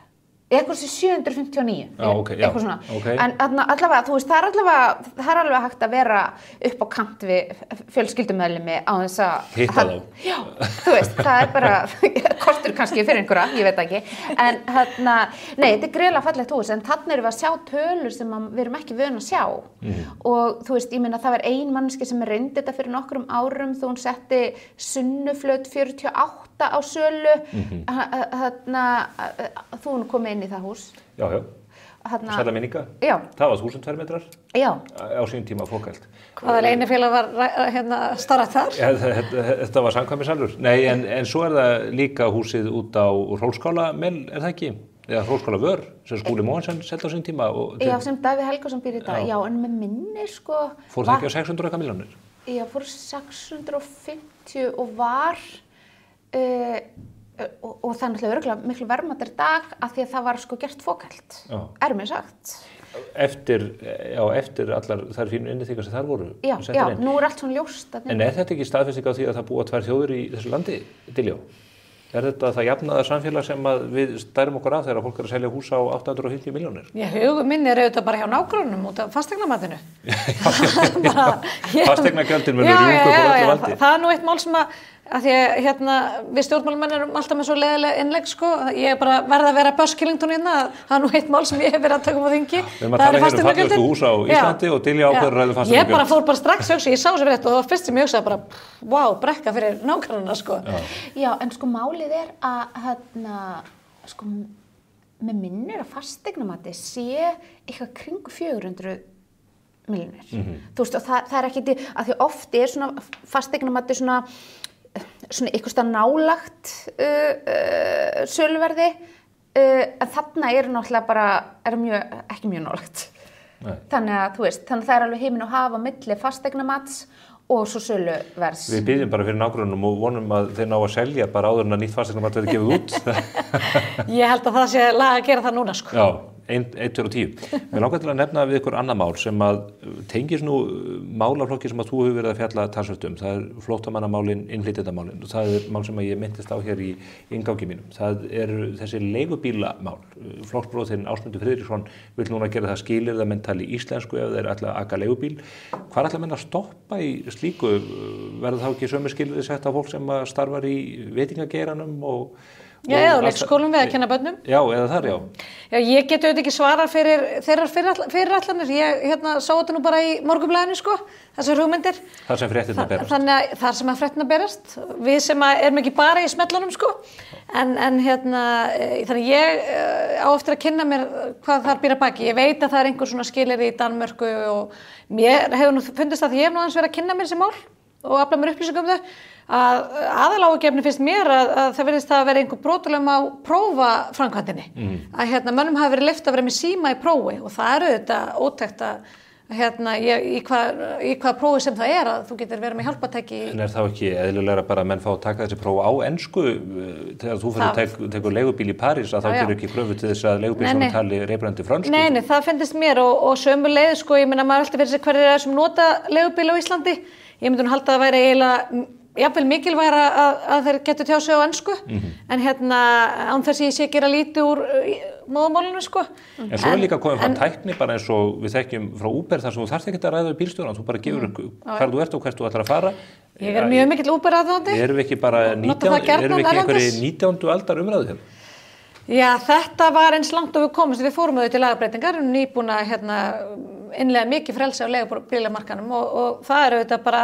Eitthvað sem 759. Já, ok, já. Eitthvað svona. Okay. En allavega, þú veist, það er alveg hægt að vera upp á kant við fjölskyldumeðlimi á þess að... Hitta þá. Já, þú veist, það er bara kostur kannski fyrir einhverja, ég veit ekki. En nei, þetta er greiðlega fallegt hús, en þarna erum við að sjá tölur sem við erum ekki vön að sjá. Og þú veist, ég meina, það var ein manneskja sem reyndi þetta fyrir nokkrum árum þó hún setti Sunnuflöt 48 á sölu. Þú nú komið inn í það hús. Já. Sæla minninga. Já. Það var 1000 fermetrar. Já. Á sín tíma fókælt. Hvaða leynifélag var starrað þar? Ja, þetta var samkvæmisalur. Nei, en svo er það líka húsið út á Hrólskálamel, er það ekki? Eða Hrólskálavör, sem Skúli Mogensen seldi á sín tíma. Já, sem Davíð Helgason býr í dag. Já, en með minni, sko... Fór það ekki á 600 milljónir? Já, fór 650 og var... og það er náttúrulega örugglega miklu verðmætari í dag af því að það var sko gert fókælt. Mér sagt. Eftir allar þær fínu innþykar sem þar voru. Já, nú er allt svona ljóst. En er þetta ekki staðfesting á því að það búa tvær þjóðir í þessu landi, Diljá? þetta það jafnaða samfélag sem að við stærum okkur af þegar fólk að selja hús á 850 milljónir? Já, hugum minn auðvitað bara hjá nágrunum út af fastegnamatinu. Fastegnagjöldin munu rjúka upp á öllu valdi. Það nú eitt mál sem að því að hérna við stjórnmálamenn erum alltaf með svo leiðilega innlegg sko, ég bara verða að vera Buzz Killington hérna, það nú eitt mál sem ég hef verið að taka á þingi. Við erum að tala hérna fallegustu hús á Íslandi og Dilja ákveður ræðu fasteignagjöld. Ég bara fór bara strax ég sá sem rétt og það var fyrst sem ég hugsaði bara, wow, brekka fyrir nágrannana sko. Já, en sko málið að hérna, sko, með minnir að fasteignamati sé eitthvað kringu 400 milljónir. Þú veist, og það er ekki að því oft svona fasteignamati svona eitthvað stað nálagt söluverði en þarna náttúrulega bara ekki mjög nálagt. Þannig að þú veist, þannig að það alveg heiminn og hafa milli fasteignamats og svo söluverðs. Við byggjum bara fyrir nágrunum og vonum að þeir ná að selja bara áður en að nýtt fasteignamat verði gefið út. Ég held að það sé lag að gera það núna sko. Já. 1, 2 og 10. Mér langar til að nefna við ykkur annað mál sem að tengis nú málaflokki sem að þú hefur verið að fjalla talsvert um. Það flóttamannamálin, innflytjendamálin og það mál sem að ég minntist á hér í inngangi mínum. Það þessi leigubílamál. Flokksbróðirinn Ásmundur Friðriksson vill núna gera það skilyrði að menn tali íslensku ef þeir ætla að aka leigubíl. Hvar ætla menn að stoppa í slíku? Verður þá ekki sömu skilyrði sett á fólk sem að starfar í veitingageiranum og Já, eða leikskólum við að kenna börnum. Já, eða þar, já. Já, ég get auðvitað ekki svarað fyrir þeirrar fyrirætlanir. Ég sá þetta nú bara í Morgunblaðinu, sko, þessar hugmyndir. Þar sem fréttirnar berast. Þannig að þar sem að fréttirnar berast. Við sem erum ekki bara í smellunum, sko. Þannig ég á eftir að kynna mér hvað þar býr að baki. Ég veit að það einhver svona skilyrði í Danmörku og mér hefur nú fundist að ég hef nú aðeins verið að kynna mér þessi mál og afla mér upplýsingum þau. Að aðalágefni finnst mér að það verðist að vera einhver brotalögum á prófaframkvæmdinni. Að mönnum hafi verið leyft að vera með síma í prófi og það eru auðvitað ótækt að í hvað prófi sem það að þú getur verið með hjálpartæki. En þá ekki eðlilegra bara að menn fá að taka þessi próf á ensku þegar þú fyrir tekur leigubíl í París að þá gerur ekki kröfu til þess að leigubílstjóri tali reiprandi frönsku? Nei, það finnst mér og sömuleiðis sko, ég meina maður alltaf fyrir sig hverjir sem nota leigubíl á Íslandi. Ég myndi nú halda að það væri eiginlega jafnvel mikilvægra að þeir getur tjá sig á ensku en án þess að ég sé gera lítið úr móðumálinu sko. En svo líka komið frá tækni bara eins og við þekkjum frá Uber þar sem þú þarft ekki að ræða við bílstjórann, þú bara gefur hvar þú ert og hvert þú ætlar að fara. Ég mjög mikill Uber aðdáandi. Erum við ekki bara einhverju 19. aldar umræðu hérna? Já, þetta var eins langt og við komumst. Við fórum auðvitað til lagabreitingar, nýbúin að innlega mikið frelsi á leigubílamarkaðnum og það er auðvitað bara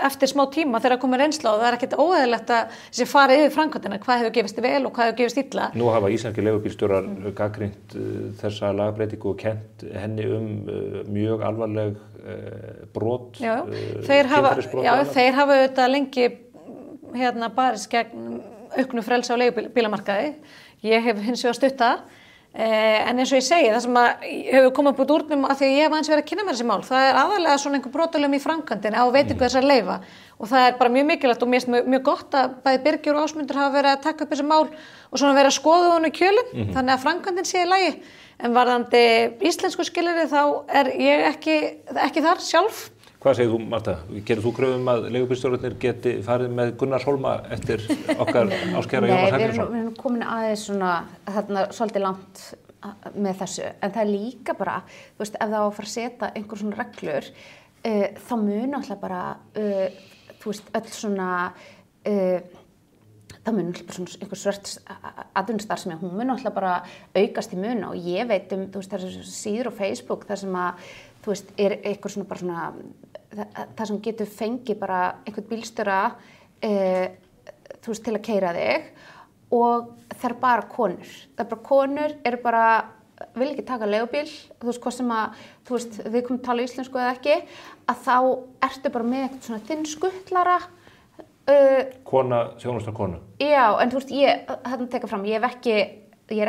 eftir smá tíma þegar komið reynsla og það er ekkert óeðlilegt að þessi fara yfir framkvæmdina, hvað hefur gefist vel og hvað hefur gefist illa. Nú hafa íslenski leigubílstjórar gagnrýnt þessa lagabreitingu og kennt henni mjög alvarleg brot. Já, þeir hafa auðvitað lengi barist gegn auknu frelsi á leigubílamarkaði. Ég hef hins vegar stutt það, en eins og ég segi, það sem hefur komið upp út úrnum af því að ég hef aðeins verið að kynna mér þessi mál, það er aðalega svona einhver brotalögum í framkvæmdinni á veitingu þessar leyfa og það er bara mjög mikilvægt og mér finnst mjög gott að bæði Birgir og Ásmundur hafa verið að taka upp þessi mál og svona verið að skoða honum í kjölinn, þannig að framkvæmdin sé í lagi, en varðandi íslensku skilyrði þá er ég ekki þar sjálf. Hvað segir þú, Marta? Gerir þú kröfum að leigubílstjórarnir geti farið með Gunnars Hólma eftir okkar áskæra Jónas Hallgrímsson? Nei, við erum komin aðeins svona svolítið langt með þessu, en það er líka bara, þú veist, ef það á að fara að setja einhver svona reglur, þá mun alltaf bara, þú veist, öll svona, það mun alltaf bara svona einhver svört atvinnustarfsemi, hún mun alltaf bara aukast í mun og ég veit þú veist, það er síður á Facebook þar sem að, þú veist, er eitthvað svona bara svona, það sem getur fengið bara einhvern bílstjóra, þú veist, til að keyra þig og það er bara konur. Það er bara konur, eru bara, vil ekki taka leigubíl, þú veist, hvað sem að, þú veist, við komum að tala íslensku eða ekki, að þá ertu bara með eitthvað svona þinn skuttlara. Kona, þjónustar konu. Já, en þú veist, þetta teka fram, ég er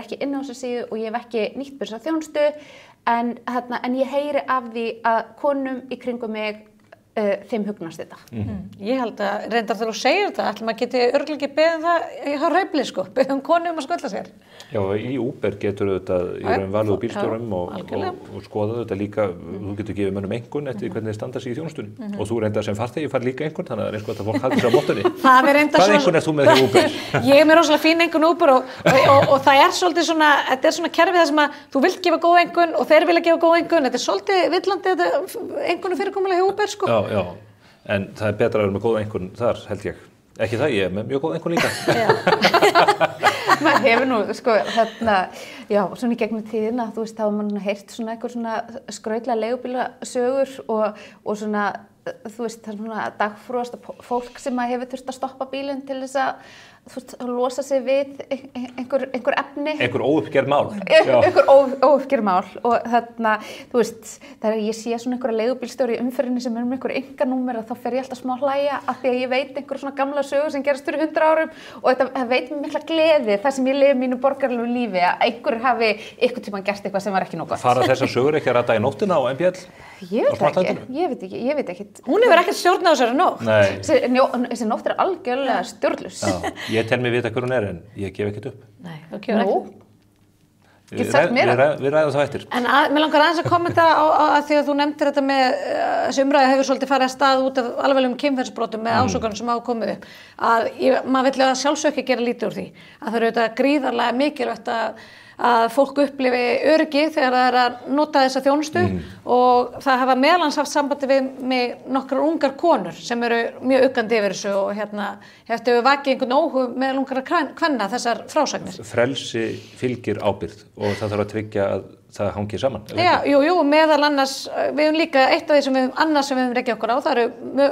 ekki inn á þessu síðu og ég hef ekki nýtt þessa þjónustu, en ég heyri af því að konum í kringum mig þeim hugnast þetta. Ég held að reyndar þegar þú segir þetta, ætlum að geti örgulega ekki beðið það á Hreyfli sko, beðið konu að skvölla sér. Já, í Uber getur auðvitað í raun valið úr bílstjórum og skoða þetta líka, þú getur gefið mönnum einhvern eftir hvernig þið standa sig í þjónustunni og þú reyndar sem farþegi fær líka einhvern, þannig að það er eitthvað að fólk haldi sér á mottunni. Hvað einhvern er þú með því Uber? Ég er með rosalega fín einhvern Uber og það er svolítið svona, þetta er svona kerfið þar sem að þú vilt gefa góð einhvern og þeir vilja gefa góð einhvern, þetta er svolítið villandi þetta einhvernu fyrirkomulega hjá Uber sko. Já, en það er betra að vera með góð einhvern þar, held ég. Ekki það, ég er með mjög góð einhvern líka. Maður hefur nú, sko, já, svona í gegnum tíðina, þú veist, þá hefur maður heyrt svona eitthvað svona skrautlega leigubílasögur og svona, þú veist, það er svona dagfrúasta fólk sem að hefur þurft að stoppa bílinn til þess að, þú veist, að losa sig við einhver efni. Einhver óuppgerð mál. Einhver óuppgerð mál og þarna, þú veist, þegar ég sé svona einhverja leigubílstjóri í umferðinni sem er með einhver enganúmer þá fer ég alltaf smá hlæja af því að ég veit einhver svona gamla sögu sem gerast fyrir 100 árum og þetta veit mér mikla gleði þar sem ég lifi mínu borgaralegu lífi að einhver hafi einhvern tímann gert eitthvað sem var ekki nóg gott. Fara þessar sögur ekki að rata í nóttina á MBL? Ég veit ekki. Hún hefur ekkert stjórn á þessari nótt. Nei. Þessi nótt er algjörlega stjórnlaus. Ég tel mig vita hver hún er en ég gef ekkert upp. Nei, þú gefur ekkert. Við ræðum það eftir. En mér langar aðeins að kommenta á því að þú nefndir þetta með þessi umræða hefur svolítið farið að stað út af alvarlegum kynferðisbrotum með ásökunum sem hafa komið upp. Maður vill að sjálfsög ekki gera lítið úr því. Að það eru auðvitað gríðarlega mikilvægt að fólk upplifi öryggi þegar það er að nota þessa þjónustu og það hafa meðlans haft sambandi við mig nokkrar ungar konur sem eru mjög uggandi yfir þessu og hefur vakið einhvern óhug með ungar kvenna þessar frásagnir. Frelsi fylgir ábyrgð og það þarf að tryggja að það hangir saman. Jú, meðal annars, við höfum líka eitt af því sem við höfum rekið okkur á, það eru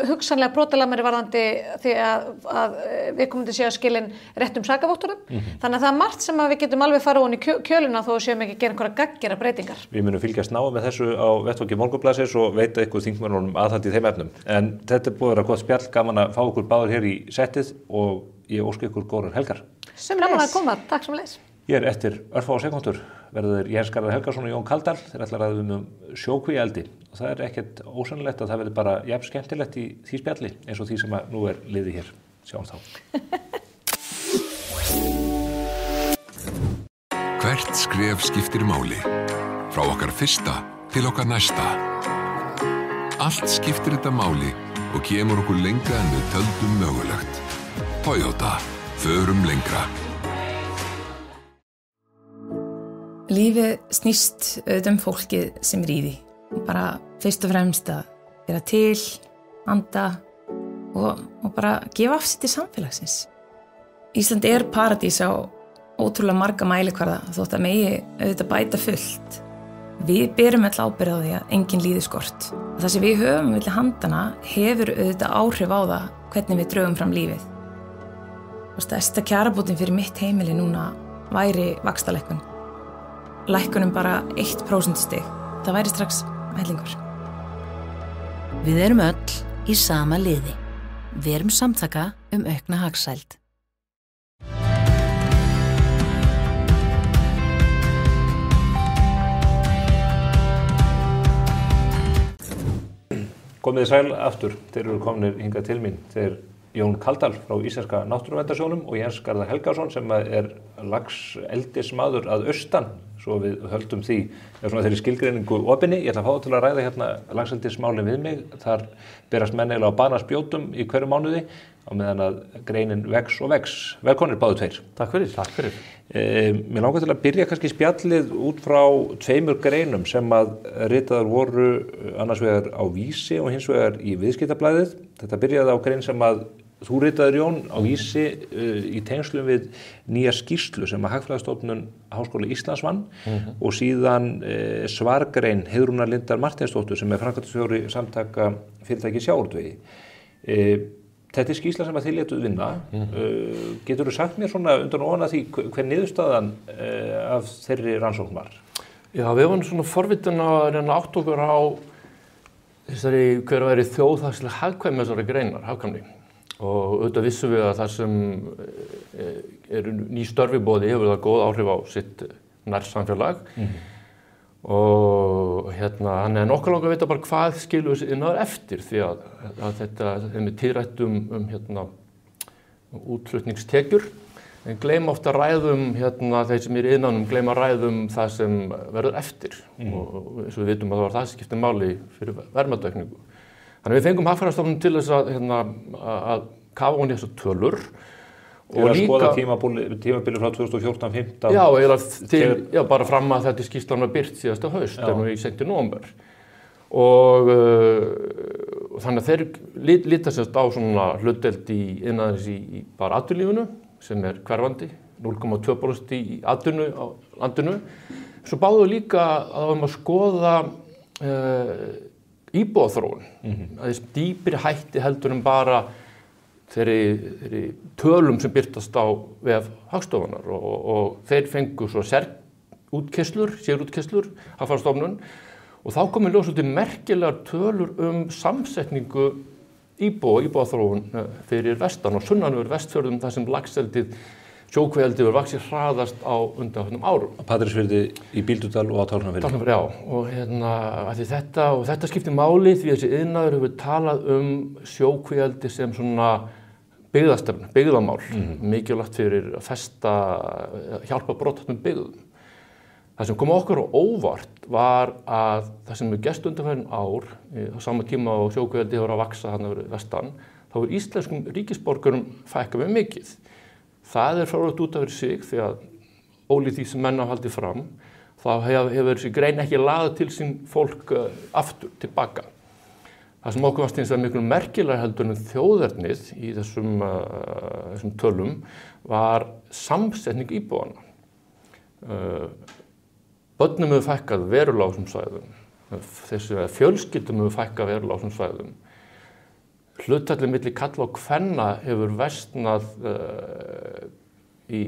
hugsanlega brotalamir varðandi því að við komum til að séu skilin réttum sakavotturum. Þannig að það er margt sem við getum alveg fara ofan í kjöluna þó séum ekki að gera einhverja gagngera breytingar. Við munum fylgjast náið með þessu á vettvangi Morgunblaðsins og veita ykkur þingmönnunum aðhald í þeim efnum. En þetta er búið að vera gott spjall, gaman að fá ykkur báðir hér í settið og ég óska ykkur góðar helgar. Gaman að koma, takk sömuleiðis. Ég er eftir örfá sekúndur verður Jens Garðar Helgason og Jón Kaldal þeir ætla að ræða sjókvíaeldi og það er ekkert ósannlegt að það verður bara jafn skemmtilegt í því spjalli eins og því sem nú er liðið hér. Sjáum þá. Hvert skref skiptir máli. Frá okkar fyrsta til okkar næsta. Allt skiptir þetta máli og kemur okkur lengra en við töldum mögulegt. Toyota. Förum lengra. Lífið snýst auðvitað fólkið sem er í því og bara fyrst og fremst að vera til, anda og bara gefa af sér til samfélagsins. Ísland er paradís á ótrúlega marga mælikvarða þótt að megi auðvitað bæta fullt. Við berum öll ábyrgð á því að enginn líði skort. Það sem við höfum milli handana hefur auðvitað áhrif á það hvernig við drögum fram lífið. Og stærsta kjarabótin fyrir mitt heimili núna væri vaxtalækkun. Lækkunum bara 1% stig. Það væri strax hellingur. Við erum öll í sama liði. Við erum samtaka aukna hagsæld. Komið sæl aftur. Þeir eru komnir hingað til mín. Þeir Jón Kaldal frá Íslenska náttúruverndarsjóðnum og Jens Garðar Helgason sem er laxeldismaður að austan, svo við höldum því svona þeirri skilgreiningu opinni. Ég ætla að fá til að ræða hérna laxeldismálin við mig. Þar berast menn eiginlega á banaspjótum í hverju mánuði á meðan að greinin vex og vex. Velkonir báðu tveir. Takk fyrir. Mér langar til að byrja kannski spjallið út frá tveimur greinum sem að ritaðar voru annars vegar á Vísi og hins vegar í Viðskiptablaðið. Þetta byrjaði á grein sem að þú ritaðir Jón á Vísi í tengslum við nýja skýrslu sem að Hagfræðistofnun Háskóla Íslands vann og síðan svargrein Heiðrúnar Lindar Marteinsdóttur sem er framkvæmdastjóri samtaka fyrirtæki sjávarútvegi. Þetta er skýrsla sem að þið létuð vinna. Getur þú sagt mér svona undan og ofan að því hver niðurstaðan af þeirri rannsókn var? Já, við varum svona forvitin að reyna átt okkur á þessari hver væri þjóðhagslega hagkvæmni þessari greinar, hagkvæmni. Og auðvitað vissum við að það sem eru ný störf í boði hefur það góð áhrif á sitt nærsamfélag. og hann nokkuð langar að vita bara hvað skilur þessi iðnaður eftir því að þetta er tíðrætt útflutningstekjur en gleyma ofta ræðum þeir sem eru í iðnaðinum gleyma ræðum það sem verður eftir og eins og við vitum að það var það sem skiptir máli fyrir verðmætaaukningu. Þannig við fengum Hagfræðistofnun til þess að kafa ofan í þessar tölur og líka skoða tímabilið frá 2014-15. Já, bara fram að þetta skýrslan var birt síðasta haust en í seinti nóvember. Og þannig að þeir líta sérst á svona hlutdeild í iðnaðarins í bara atvinnulífinu sem hverfandi, 0,2% í atvinnu á landinu. Svo báðu líka að skoða íbúðaþróun, að þess dýpri hætti heldur en bara þeirri tölum sem birtast á vef Hagstofunnar og þeir fengu svo sérútkeyrslur, Hagfræðistofnun og þá komu ljós út í merkilegar tölur samsetningu íbúðaþróun fyrir vestan og sunnanverð Vestfjörðum þar sem laxeldið, sjókvíaeldið var vaxið hraðast á undanförnum árum. Á Patreksfirði, í Bíldudal og á Tálknafirði. Já, og þetta skiptir máli því að þessi iðnaður hefur talað sjókvíaeldi sem svona byggðastefnu, byggðamál, mikilvægt fyrir að hjálpa brothættum byggðum. Það sem kom okkur á óvart var að það sem við gerst undanfarin ár, á sama tíma og sjókvíaeldi hefur að vaxa þarna fyrir vestan, þá er íslenskum ríkisborgurum fækkað mjög mikið. Það fráleitt út af fyrir sig því að ólíkt því sem menn hafa haldið fram, þá hefur þessi grein ekki laðað til sín fólk aftur tilbaka. Það sem okkur varst hins vegar miklu merkilegra heldur en þjóðernið í þessum tölum var samsetning íbúanna. Börnum hefur fækkað verulega á þessum svæðum, fjölskyldum hefur fækkað verulega á þessum svæðum. Hlutfallið milli karla og kvenna hefur versnað í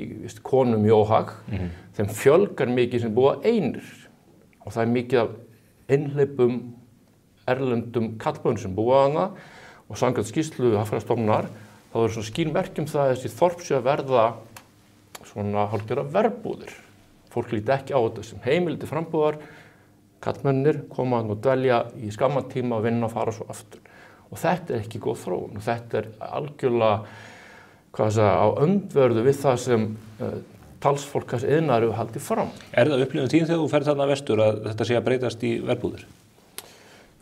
konum í óhag, þeim fjölgar mikið sem búa einir og það er mikið af einhleypum erlendum karlmönnum sem búa þarna og samkvæmt skýrslu Hagfræðistofnunar þá eru svona skýr merki það að þessi þorp séu að verða svona hálfgerðar verbúðir. Fólk líti ekki á þetta sem heimili til frambúðar, karlmennir koma og dvelja í skamman tíma og vinna og fara svo aftur. Og þetta er ekki góð þróun og þetta er algjörlega á öndverðu við það sem talsfólk þessi iðnaður hefur haldið fram. Er það upplifun þín þegar þú ferð þarna vestur að þetta sé að breytast í verbúðir?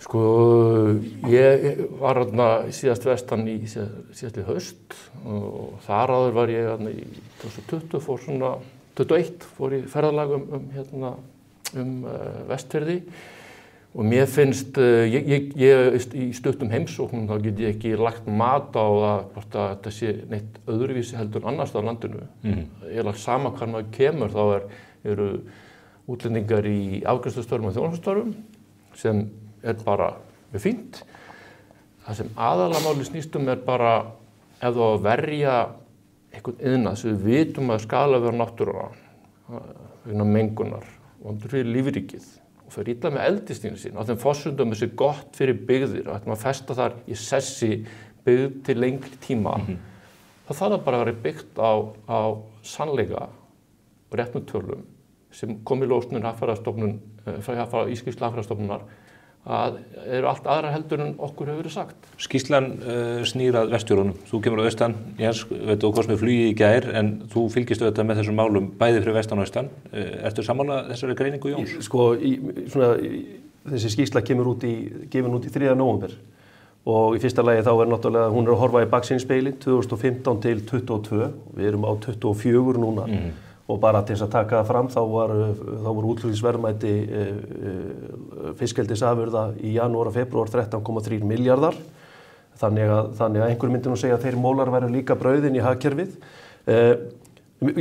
Sko, ég var þarna síðast vestan í síðastli haust og þar áður var ég þarna í 2020, 2021 fór í ferðalag Vestfirði og mér finnst, ég í stuttum heimsóknum þá get ég ekki lagt mat á það hvort að þetta sé neitt öðruvísi heldur en annars á landinu. Ég lagt sama hvar maður kemur þá eru útlendingar í afgreiðslustörfum og þjónustustörfum sem bara mjög fínt. Það sem aðalega máli snýstum bara ef þú að verja einhvern iðnað sem við vitum að skaðlega vera náttúruna vegna mengunar og fyrir lífríkið og fyrir illa með eldistíðinu sín á þeim forsendum þessi gott fyrir byggðir og ætlum að festa þar í sessi byggð til lengri tíma þá þarf það bara að vera byggt á sannleika og réttum tölum sem kom í ljósnun frá ískýrslu Hagfræðistofnunar að eru allt aðra heldur en okkur hefur verið sagt. Skýrslan snýr að Vestfjörðunum. Þú kemur á austan, Jens, veit þú komst með flugi í gær, en þú fylgist auðvitað með þessum málum bæði fyrir vestan og austan. Ertu sammála þessari greiningu, Jóns? Sko, þessi skýrsla gefin út í 3. nóvember og í fyrsta lagi þá náttúrulega, hún að horfa í baksýnisspegilinn 2015 til 22, við erum á 24 núna. Og bara til þess að taka það fram, þá voru útflutningsverðmæti fiskeldisafurða í janúar og febrúar 13,3 milljarðar. Þannig að einhver myndi nú segja að þeir mólar væru líka brauðin í hagkerfið.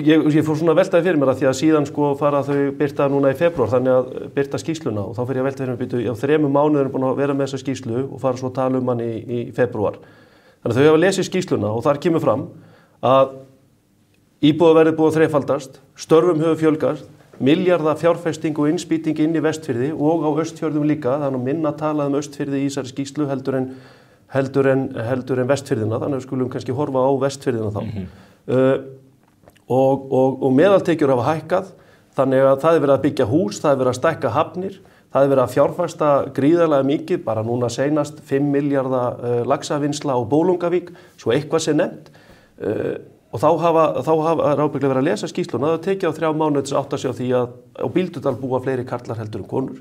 Ég fór svona að veltaði fyrir mér að því að síðan fara þau birta núna í febrúar, þannig að birta skýrsluna og þá fyrir ég að velta fyrir mér á 3 mánuðir er búin að vera með þessa skýrslu og fara svo að tala hann í febrúar. Þannig að þau hafa lesið skýrsluna og þar kemur fram að íbúðaverðið búið að þrefaldast, störfum hefur fjölgast, milljarða fjárfesting og innspýting inn í Vestfirði og á Austfjörðum líka, þannig að minna talað Austfirði í þessari skýrslu heldur en Vestfirðina, þannig að við skulum kannski horfa á Vestfirðina þá. Og meðaltekjur hafa hækkað, Þannig að það verið að byggja hús, það verið að stækka hafnir, það verið að fjárfesta gríðarlega mikið, bara núna seinast 5 milljarða laxavinnsla á Bólungavík, svo eitthvað sé nefnt. Og þá hafa ábyggilega verið að lesa skýrsluna, það tekið á 3 mánuði til að átta sig á því að á Bíldudal búa fleiri karlar heldur en konur.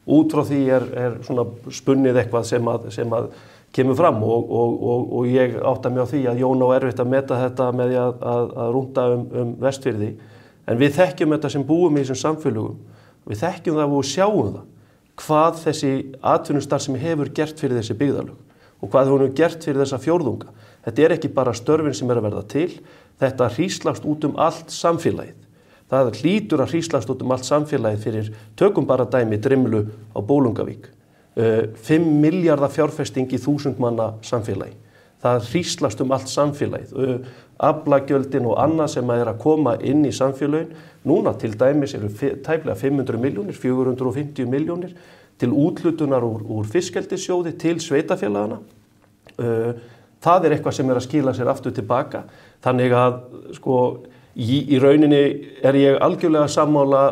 Út frá því er svona spunnið eitthvað sem að kemur fram og ég átta mig á því að Jón á erfitt að meta þetta með því að rúnda Vestfirði. En við þekkjum þetta sem búum í þessum samfélögum, við þekkjum það og sjáum það, hvað þessi atvinnustarfsemi hefur gert fyrir þessi byggðarlög og hvað hún hefur gert fyrir þessa fjórðunga. Þetta ekki bara störfin sem að verða til, þetta hríslast út allt samfélagið. Það hlýtur að hríslast út allt samfélagið fyrir, tökum bara dæmi Drimlu á Bólungavík. 5 milljarða fjárfesting í 1000 manna samfélagi. Það hríslast allt samfélagið. Aflagjöldin og annað sem að koma inn í samfélagin. Núna til dæmis eru tæplega 500 milljónir, 450 milljónir til útlutunar úr fiskeldissjóði til sveitafélagana. Það eitthvað sem að skila sér aftur tilbaka. Þannig að sko, í rauninni ég algjörlega sammála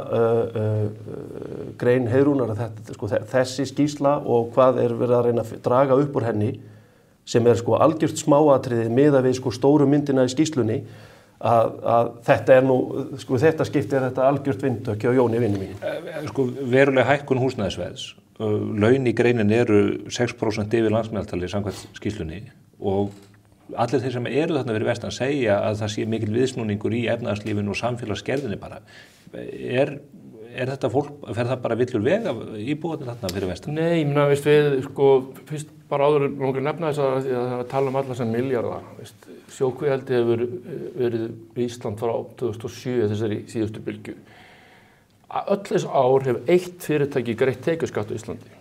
grein Heiðrúnar að þessi skýrsla og hvað verið að reyna að draga upp úr henni sem sko algjört smáatriði miðað við sko stóru myndina í skýrslunni að þetta nú, sko þetta skiptir þetta algjört vindtökki á Jóni vinnu mín. Sko verulega hækkun húsnæðisverðs, laun í greinin eru 6% yfir landsmeðaltali samkvæmt skýrslunni og allir þeir sem eru þarna fyrir vestan segja að það sé mikil viðsnúningur í efnahagslífinu og samfélagsgerðinni bara. Er þetta fólk, fer það bara villur veg af íbúarnir þarna fyrir vestan? Nei, ég meina, veist við, sko, fyrst bara áður langar nefna þess að tala alla sem milljarða, veist, sjókvíaeldi hefur verið í Ísland frá 2007 þessari síðustu bylgju. Öll þess ár hefur eitt fyrirtæki greitt tekjuskatt á Íslandi.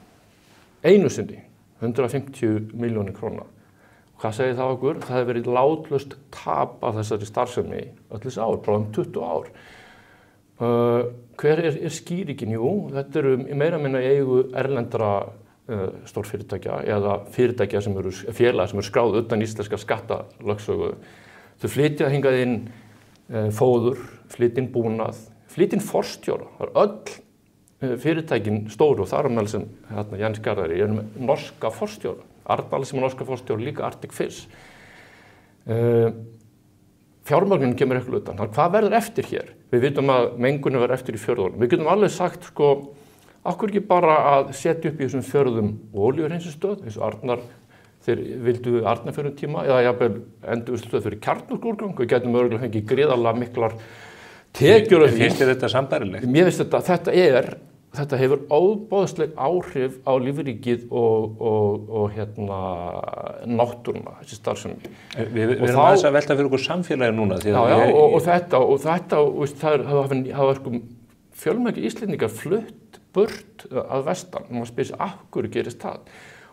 Einu sinni, 150 milljónir króna. Hvað segir það okkur? Það hefur verið látlaust tap af þessari starfsemi öll þess ár, bara 20 ár. Hver skýringin? Jú, þetta eru meira minna í eigu erlendra stórfyrirtækja eða fyrirtækja sem eru félagar sem eru skráð utan íslenska skattalögsögu. Þau flytja hingað inn fóður, flytja inn búnað, flytja inn forstjóra. Það öll fyrirtækin stóru og þar meðal sem Jens Garðari eru með norska forstjóra. Arnalds sem er norska forstjóra, líka Arctic Fish. Fjármögnunin kemur ekki utan. Hvað verður eftir hér? Við vitum að mengunin verður eftir í fjörðunum. Við getum alveg sagt, sko, okkur ekki bara að setja upp í þessum fjörðum olíuhreinsunarstöð, eins og Arnar, þeir vildu Arnarfjörðum tíma, eða jafnvel endurvinnslustöð fyrir kjarnorkuúrgang. Við getum örgulega fengið gríðarlega miklar tekjur af því. Finnst þér þetta sambærilegt? Mér finnst þetta hefur óboðsleg áhrif á lífríkið og náttúruna, þessi starfsemi. Við erum aðeins að velta fyrir okkur samfélagi núna. Og þetta, það hafa fjölmörgir Íslendingar flutt burt að vestan, og maður spyrir sig, af hverju gerist það?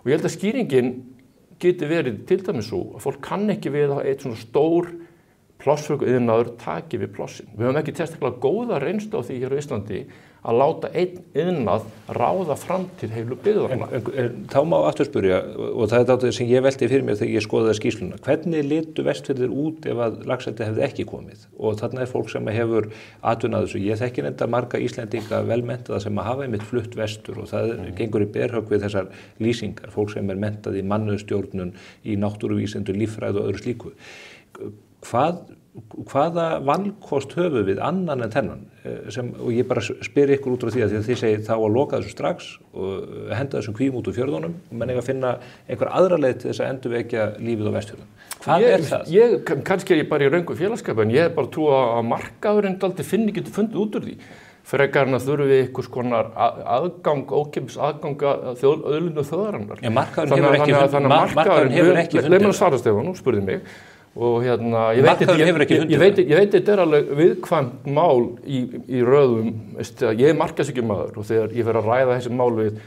Og ég held að skýringin geti verið til dæmis svo, að fólk kann ekki við að eitt svona stór plássvöku-iðnaður taki við plássin. Við höfum ekki sérstaklega góða reynslu á því hér á Íslandi að láta einn iðnað ráða framtíð heilu byggðarna. Þá má aftur spyrja, og það dálítið sem ég velti fyrir mér þegar ég skoðaði skýrsluna, hvernig litu Vestfirðir út ef að laxeldi hefði ekki komið? Og þarna fólk sem hefur atvinnað þessu. Ég þekki enda marga Íslendinga velmenntaða sem hafa einmitt flutt vestur og það gengur í berhögg við þessar lýsingar, fólk sem menntaði í mannauðsstjórnun, í náttúruvísindum, líffræði og öðru slíku. Hvaða valkost höfum við annan en þennan og ég bara spyr ykkur út frá því að þið segir þá að loka þessu strax og henda þessum kvíum út úr fjörðunum og menn eiga að finna einhver aðra leið til þess að endurvekja lífið á Vestfjörðum. Hvað það? Kannski ég bara í röngu félagskapi en ég bara trú að markaðurinn aldrei getur fundið út úr því. Frekar en að þurfi einhvers konar ókeypis aðgang að auðlindu þjóðarinnar. Markaðurinn hefur ekki fundið. Leið mér að svara Stefán, nú spurði mig. Og ég veit þetta alveg viðkvæmt mál í röðum, ég markaðshyggjumaður og þegar ég fer að ræða þessi mál við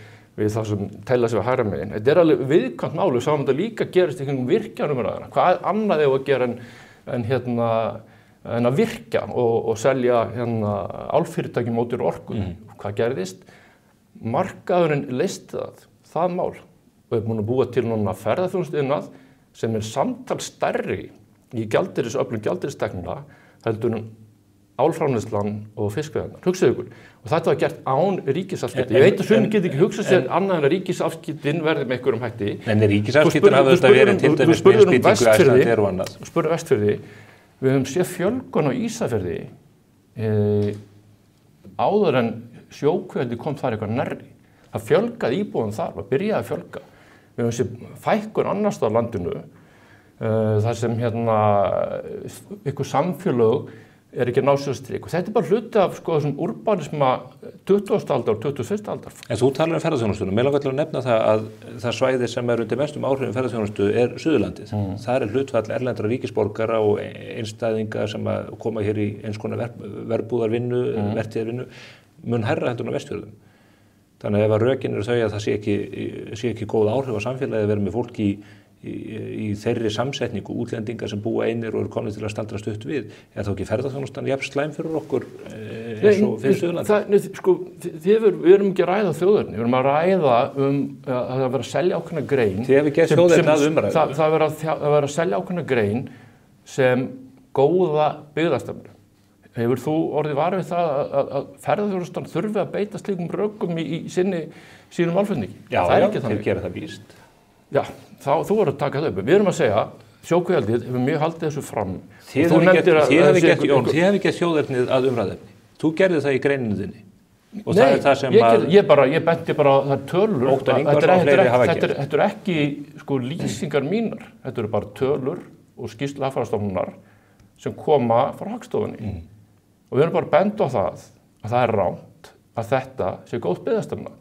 þá sem telja sig við hægra megin, þetta alveg viðkvæmt mál, við sáum þetta líka gerist í kringum virkjanumræðuna, hvað annað að gera en að virkja og selja álfyrirtækjum út úr orku, hvað gerðist? Markaðurinn leysti það mál og er búin að búa til núna ferðaþjónustuiðnað sem samtal stærri í öflun gjaldeyristekna heldur en álframleiðslan og fiskveiðarnar, hugsaðu ykkur. Og þetta var gert án ríkisafskipti. Ég veit að sumir get ekki hugsað sér annað en að ríkisafskiptin verði með einhverjum hætti. En ríkisafskiptin hafa þetta verið til dæmis með spýtingu Icelandair og annað. Þú spurðum Vestfirði, við höfum séð fjölgun á Ísafirði áður en sjókvíaeldi kom þar eitthvað nærri. Það fjölgaði íbúðum þar, það byrjaði að fjölga. Við höfum séð fækkun annars staðar á landinu, þar sem ykkur samfélög ekki náttúrustrik. Og þetta bara hluti af þessum urbanisma 20. aldar og 21. aldar. En þú talar ferðaþjónustuna. Mig langar til að nefna það að það svæði sem undir mestum áhrifum ferðaþjónustu Suðurlandið. Það hlutfall erlendra ríkisborgara og einstæðinga sem koma hér í eins konar verbúðarvinnu, vertíðarvinnu, mun hærra heldur en á Vestfjörðum. Þannig ef að rökin eru þau að það sé ekki góð áhrif á samfélagið að vera með fólk í þeirri samsetningu útlendinga sem búa einir og eru komnir til að staldra stutt við, þá ekki ferðaþjónustan jafn slæm fyrir okkur eins og fyrir Suðurlandi? Við erum ekki að ræða þjóðerni, við erum að ræða að það vera að selja ákveðna grein. Þið hefur gert þjóðerni að umræðu. Það vera að selja ákveðna grein sem góða byggðastefnu. Hefur þú orðið var við það að ferðaþjónustan þurfi að beita slíkum rökum í sínum málflutningi? Já, þeir gera það víst. Já, þú voru að taka það upp. Við erum að segja, sjókvíaeldið hefur mjög haldið þessu fram. Þið hefði gert þjóðernið að umræðefni. Þú gerði það í greininu þinni. Og það er það sem ég benti bara að það er tölur. Þetta er ekki lýsingar mínar. Þetta eru bara tölur og skýrslu Hafrannsóknastofnunar sem koma frá Hagstofunni. Og við erum bara að benda á það að það er rangt að þetta sé góð byggðastefna.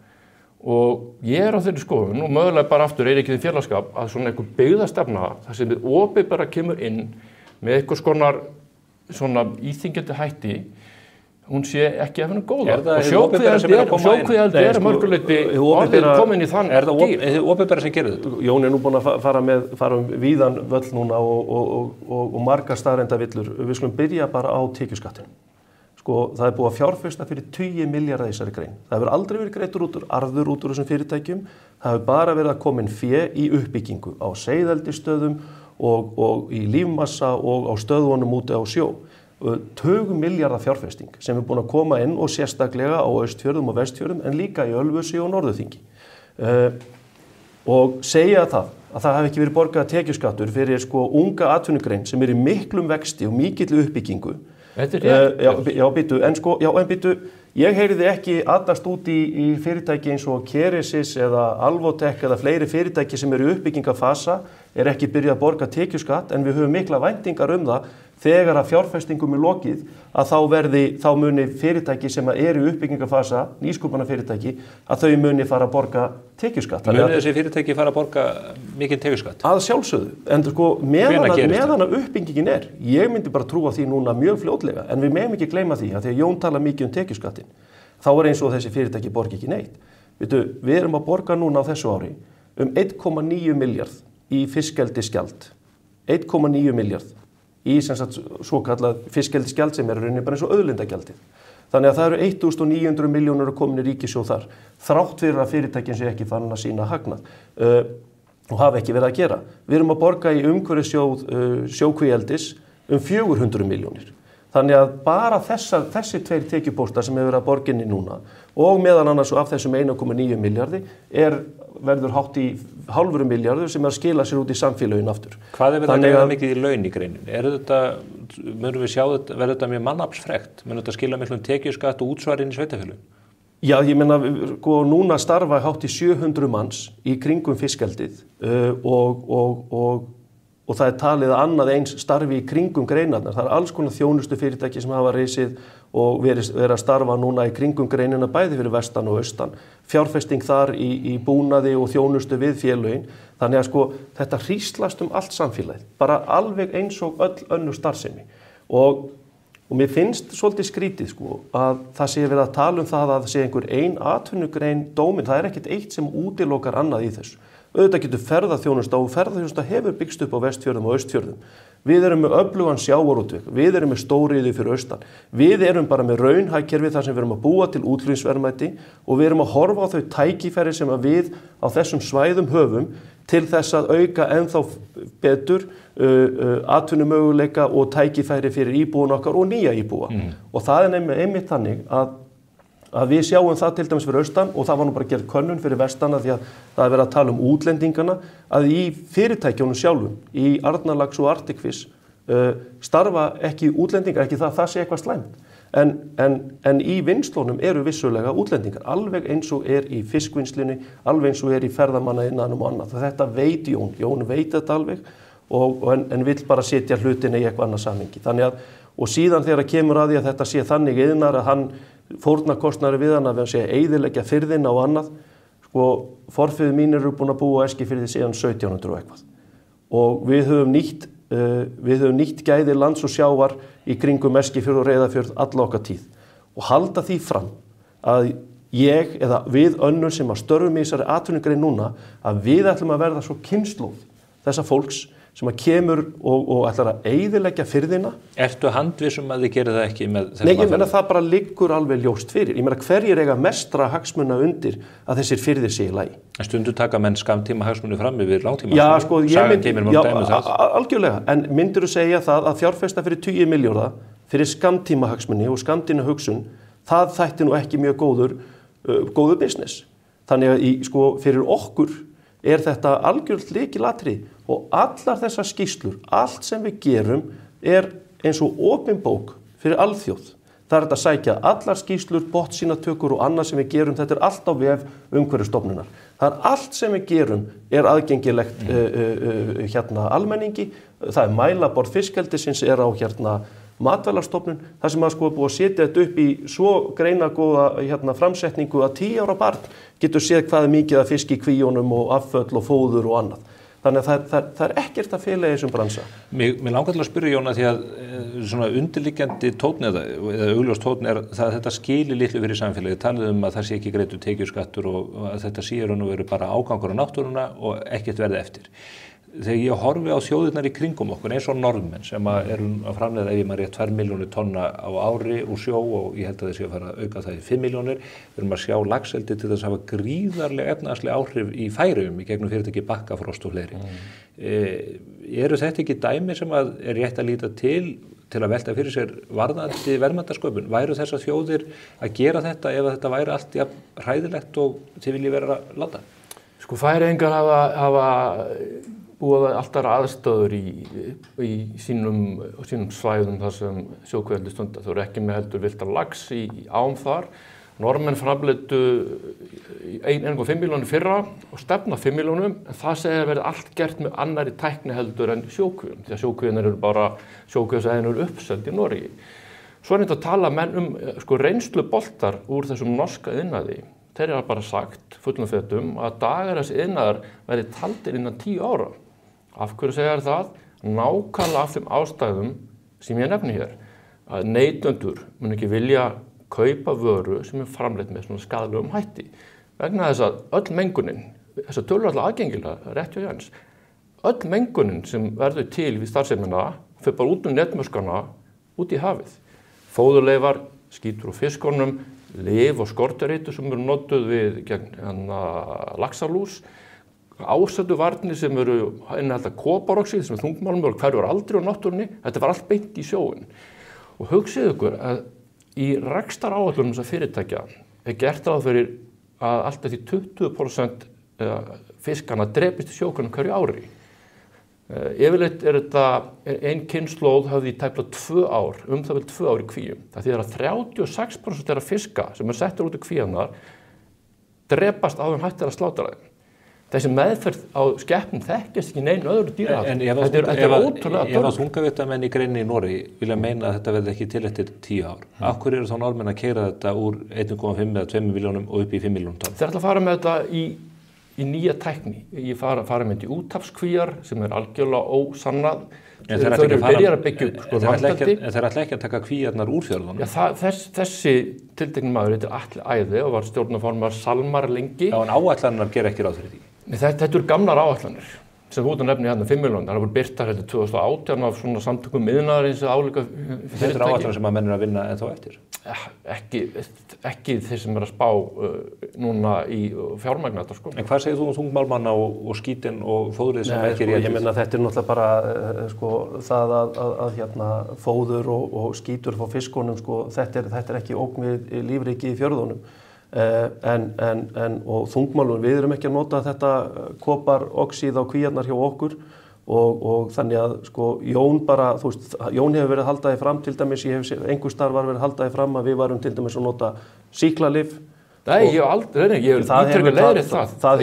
Og ég á þeirri skoðun og mögulega bara aftur ekki því félagskap að svona einhver byggðastefna þar sem við opinbera kemur inn með einhvers konar svona íþyngjandi hætti, hún sé ekki eftir góða. Og sjókvíaeldi er mörguleyti orðið komin í þann gír. Er það opinbera sem gerir þetta? Jón er nú búinn að fara víðan völl núna og margar staðreyndavillur. Við skulum byrja bara á tekjuskattinn. Það er búið að fjárfesta fyrir 20 milljarða í þessari grein. Það hefur aldrei verið greiddur arður út úr þessum fyrirtækjum. Það hefur bara verið að koma inn fé í uppbyggingu á seiðeldisstöðum og í lífmassa og á stöðvunum úti á sjó. 20 milljarða fjárfesting sem er búin að koma inn og sérstaklega á Austfjörðum og Vestfjörðum en líka í Ölfusi og Norðurþingi. Og segja það að það hafi ekki verið borgað tekjuskattur fyrir unga atvinnugrein sem er í miklum vexti og mikilli uppbyggingu. Ég heyriði ekki aðast út í fyrirtæki eins og Keresis eða Alvotech eða fleiri fyrirtæki sem eru í uppbyggingafasa er ekki byrjað að borga tekjuskatt en við höfum mikla væntingar það þegar að fjárfestingum er lokið að þá muni fyrirtæki sem eru í uppbyggingafasa, nýsköpunarfyrirtæki, að þau muni fara að borga tekjuskatt. Muni þessi fyrirtæki fara að borga mikinn tekjuskatt? Að sjálfsögðu, en meðan að uppbyggingin ég myndi bara trúa því núna mjög fljótlega, en við megum ekki gleyma því að því að Jón tala mikið tekjuskattin, þá er eins og þessi fyrirtæki borgi ekki neitt. Við erum að borga núna á þessu ári 1,9 milljarð í fiskeldisgjald, 1,9 milljarð í svo kallað fiskeldisgjald sem rauninni bara eins og auðlindagjaldið. Þannig að það eru 1.900 milljónir að komin í ríkissjóð þar, þrátt fyrir að fyrirtækin sé ekki farin að sýna hagnað og hafa ekki verið að gera. Við erum að borga í umhverfissjóð sjókvíaeldis 400 milljónir. Þannig að bara þessi tveir tekjupóstar sem hefur verið að borginni núna og meðal annars af þessum 1,9 milljarði verður hátt í hálfur milljarður sem að skila sér út í samfélögin aftur. Hvað er þetta mikið í laun í greininni? Munum við sjá þetta, verður þetta mjög mannaflsfrekt? Munum þetta skila miklum tekjuskatt og útsvar inn í sveitarfélögum? Já, ég meina, núna starfa hátt í 700 manns í kringum fiskeldið og það er talið að annað eins starfi í kringum greinarnar. Það er alls konar þjónustu fyrirtæki sem hafa reisið og verið að starfa núna í kringum greinina bæði fyrir vestan og austan. Fjárfesting þar í búnaði og þjónustu við félögin. Þannig að þetta hríslast allt samfélagið, bara alveg eins og öll önnur starfsemi. Og mér finnst svolítið skrítið að það sé verið að tala það að sé einhver ein atvinnugrein dómin. Það er ekkert eitt sem útilokar annað í þessu. Auðvitað getur ferðaþjónusta og ferðaþjónusta hefur byggst upp á Vestfjörðum og Austfjörðum. Við erum með öflugan sjávarútveg, við erum með stóriðju fyrir austan, við erum bara með raunhagkerfi þar sem við erum að búa til útflutningsverðmæti og við erum að horfa á þau tækifæri sem að við á þessum svæðum höfum til þess að auka ennþá betur atvinnumöguleika og tækifæri fyrir íbúun okkar og nýja íbúa. Og það einmitt þannig að við sjáum það til dæmis fyrir austan og það var nú bara gerð könnun fyrir vestan því að það er verið að tala útlendingana að í fyrirtækjunum sjálfum, í Arnarlax og Arctic Fish starfa ekki útlendingar, ekki það sé eitthvað slæmt. En í vinnslunum eru vissulega útlendingar, alveg eins og í fiskvinnslinni, alveg eins og í ferðamannaiðnaðinum og annað. Þetta veit Jón veit þetta alveg en vill bara setja hlutina í eitthvað annað samhengi. Þannig að, og síðan þegar kemur að því að þetta sé þannig iðnar að hann fórnarkostnaður við hann að við að eyðileggja firðina og annað, sko, forfeður mínir eru búin að búa á Eskifirði síðan 1700 og eitthvað. Og við höfum nýtt gæði lands og sjávar í kringum Eskifjörð og Reyðarfjörð alla okkar tíð. Og halda því fram að ég eða við önnur sem að störfum í þessari atvinnugrein núna, að við ætlum að verða svo kynslóð þessa fólks sem að kemur og ætlar að eyðileggja firðina. Ertu handvissum að þið gerir það ekki með þessum? Nei, ég meina það bara liggur alveg ljóst fyrir. Ég meina hverjir eiga mestra hagsmuna undir að þessir firðir sé í lagi. En stundu taka menn skammtíma hagsmuni fram yfir langtíma? Já, sko, algjörlega. En myndirðu segja það að fjárfesta fyrir 20 milljóða fyrir skammtíma hagsmuni og skammtíma hugsun, það þætti nú ekki mjög góður business. Þannig að sko, fyrir okkur þetta algjörlega lykilatriði og allar þessar skýrslur, allt sem við gerum eins og opin bók fyrir alþjóð. Það þetta að sækja allar skýrslur, botnsýnatökur og annað sem við gerum, þetta allt á vef Umhverfisstofnunar. Það allt sem við gerum aðgengilegt almenningi, það mælaborð fiskeldisins á Matvælastofnun, þar sem sko búið að setja þetta upp í svo greinagóða framsetningu að 10 ára barn getur séð hvað mikið af fisk í kvíunum og afföll og fóður og annað. Þannig að það ekkert að fela í þessum bransa. Mér langar til að spyrja Jón að því að svona undirliggjandi tónn eða augljós tónn að þetta skilir litlu fyrir samfélagið. Talið að það sé ekki greiddur tekjuskattur og að þetta sé raun og veru bara ágangur á náttúruna og ekkert verði eftir. Þegar ég horfi á þjóðirnar í kringum okkur eins og Norðmenn sem eru að framleiða ef ég maður rétt 2 milljónir tonna á ári úr sjó og ég held að þeir séu að fara að auka það í 5 milljónir. Við erum að sjá laxeldi til þess að hafa gríðarlega efnahagsleg áhrif í Færeyjum í gegnum fyrirtæki Bakkafrost og fleiri. Eru þetta ekki dæmi sem að rétt að líta til að velta fyrir sér varðandi verðmætasköpun? Væru þessar þjóðir að gera þetta ef þetta væri allt jafn hræðilegt og þið viljið vera að láta? Sko Færeyingar hafa búið alltaf aðstöður í sínum svæðum þar sem sjókvíaeldi stundar. Þau eru ekki með heldur villtan lax í ám þar. Norðmenn framleiddu 1,5 milljónir fyrra og stefna 5 milljónum, en það segir verið allt gert með annarri tækni heldur en sjókvíum, því að sjókvíunar eru bara sjókvíasæðin eru uppseld í Noregi. Svo þetta að tala menn sko reynsluboltar úr þessum norska iðnaði. Þeir eru bara sagt fullum fetum að dagar þess iðnaðar verði taldir innan 10 ára. Af hverju segja það? Nákvæmlega af þeim ástæðum sem ég nefni hér. Að neytendur mun ekki vilja kaupa vöru sem framleidd með svona skaðlegum hætti. Vegna þess að öll mengunin, þess að tölur alltaf aðgengilega, rétt hjá Jens, öll mengunin sem verður til við starfsemina fer bara út netmöskana út í hafið. Fóðurleifar, skítur og fiskonum, lyf og skorteitur sem eru notuð við gegn laxalús, ásettuvarnir sem eru innihalda koparoxíð sem þungmálmur og hverfur aldrei á náttúrunni, þetta var allt beint í sjóinn. Og hugsið ykkur að í rekstaráætlunum þessara fyrirtækja gert ráð fyrir að allt eftir 20% fiskana drepist í sjókvíum hverju ári. Yfirleitt þetta ein kynslóð höfði í tæplega 2 ár, það vel 2 ár í kvíum. Það þýðir að 36% þeirra fiska sem settur út í kvíarnar drepast áður en hægt að slátra þeim. Þessi meðferð á skepnum þekkjast ekki neinu öðru dýrahaldi. En ef að þungavigtamenn í greininni í Noregi vilja meina að þetta verði ekki til eftir 10 ár, af hverju eru þá Norðmenn að keyra þetta úr 1,5 eða 2 milljónum og upp í 5 milljónum tonn? Þeir ætla að fara með þetta í nýja tækni. Ég fara með þetta í úthafskvíar sem algjörlega ósannað. Þau eru byrjar að byggja upp vandeldi. En þeir ætla ekki að taka kvíarnar úr fjörðunum? Já, þessi tiltekni maður heitir Atli Æði og var stjórnarformaður Salmar lengi. Já, en áætlanirnar gera ekki ráð fyrir því. Þetta eru gamlar áætlanir. sem þú ert að nefna hérna 5 milljónir, það voru birtar hérna 2018 af svona samtökum iðnaðarins eða álíka fyrirtæki. Þetta er áætlanir sem að menn eru að vinna ennþá eftir? Ekki þeir sem eru að spá núna í fjármagna þetta sko. En hvað segir þú þungmálmanna og skítinn og fóðrið sem ekki er í Ég meina þetta er náttúrulega bara sko, það að hérna, fóður og skítur frá fiskunum sko, þetta er ekki ógn við lífríki í fjörðunum. Og þungmálun, við erum ekki að nota þetta koparoxíð á kvíarnar hjá okkur og þannig að sko Jón bara, þú veist, Jón hefur verið haldaði fram til dæmis, einhver starf var verið haldaði fram að við varum til dæmis að nota sýklalyf. Nei, ég hef aldrei, ég hef ítrekað leiðrétt það. Það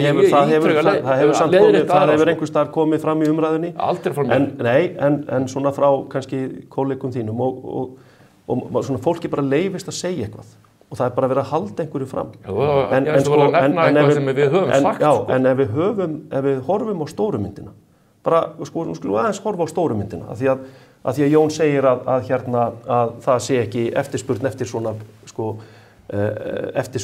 hefur einhver starf komið fram í umræðunni. Aldrei frá mér. Nei, en svona frá kannski kollegum þínum og svona fólki bara leyfist að segja eitthvað. Og það er bara verið að halda einhverju fram. En ef við horfum á stóru myndina, bara skulum aðeins horfa á stóru myndina, af því að Jón segir að það sé ekki eftirspurn eftir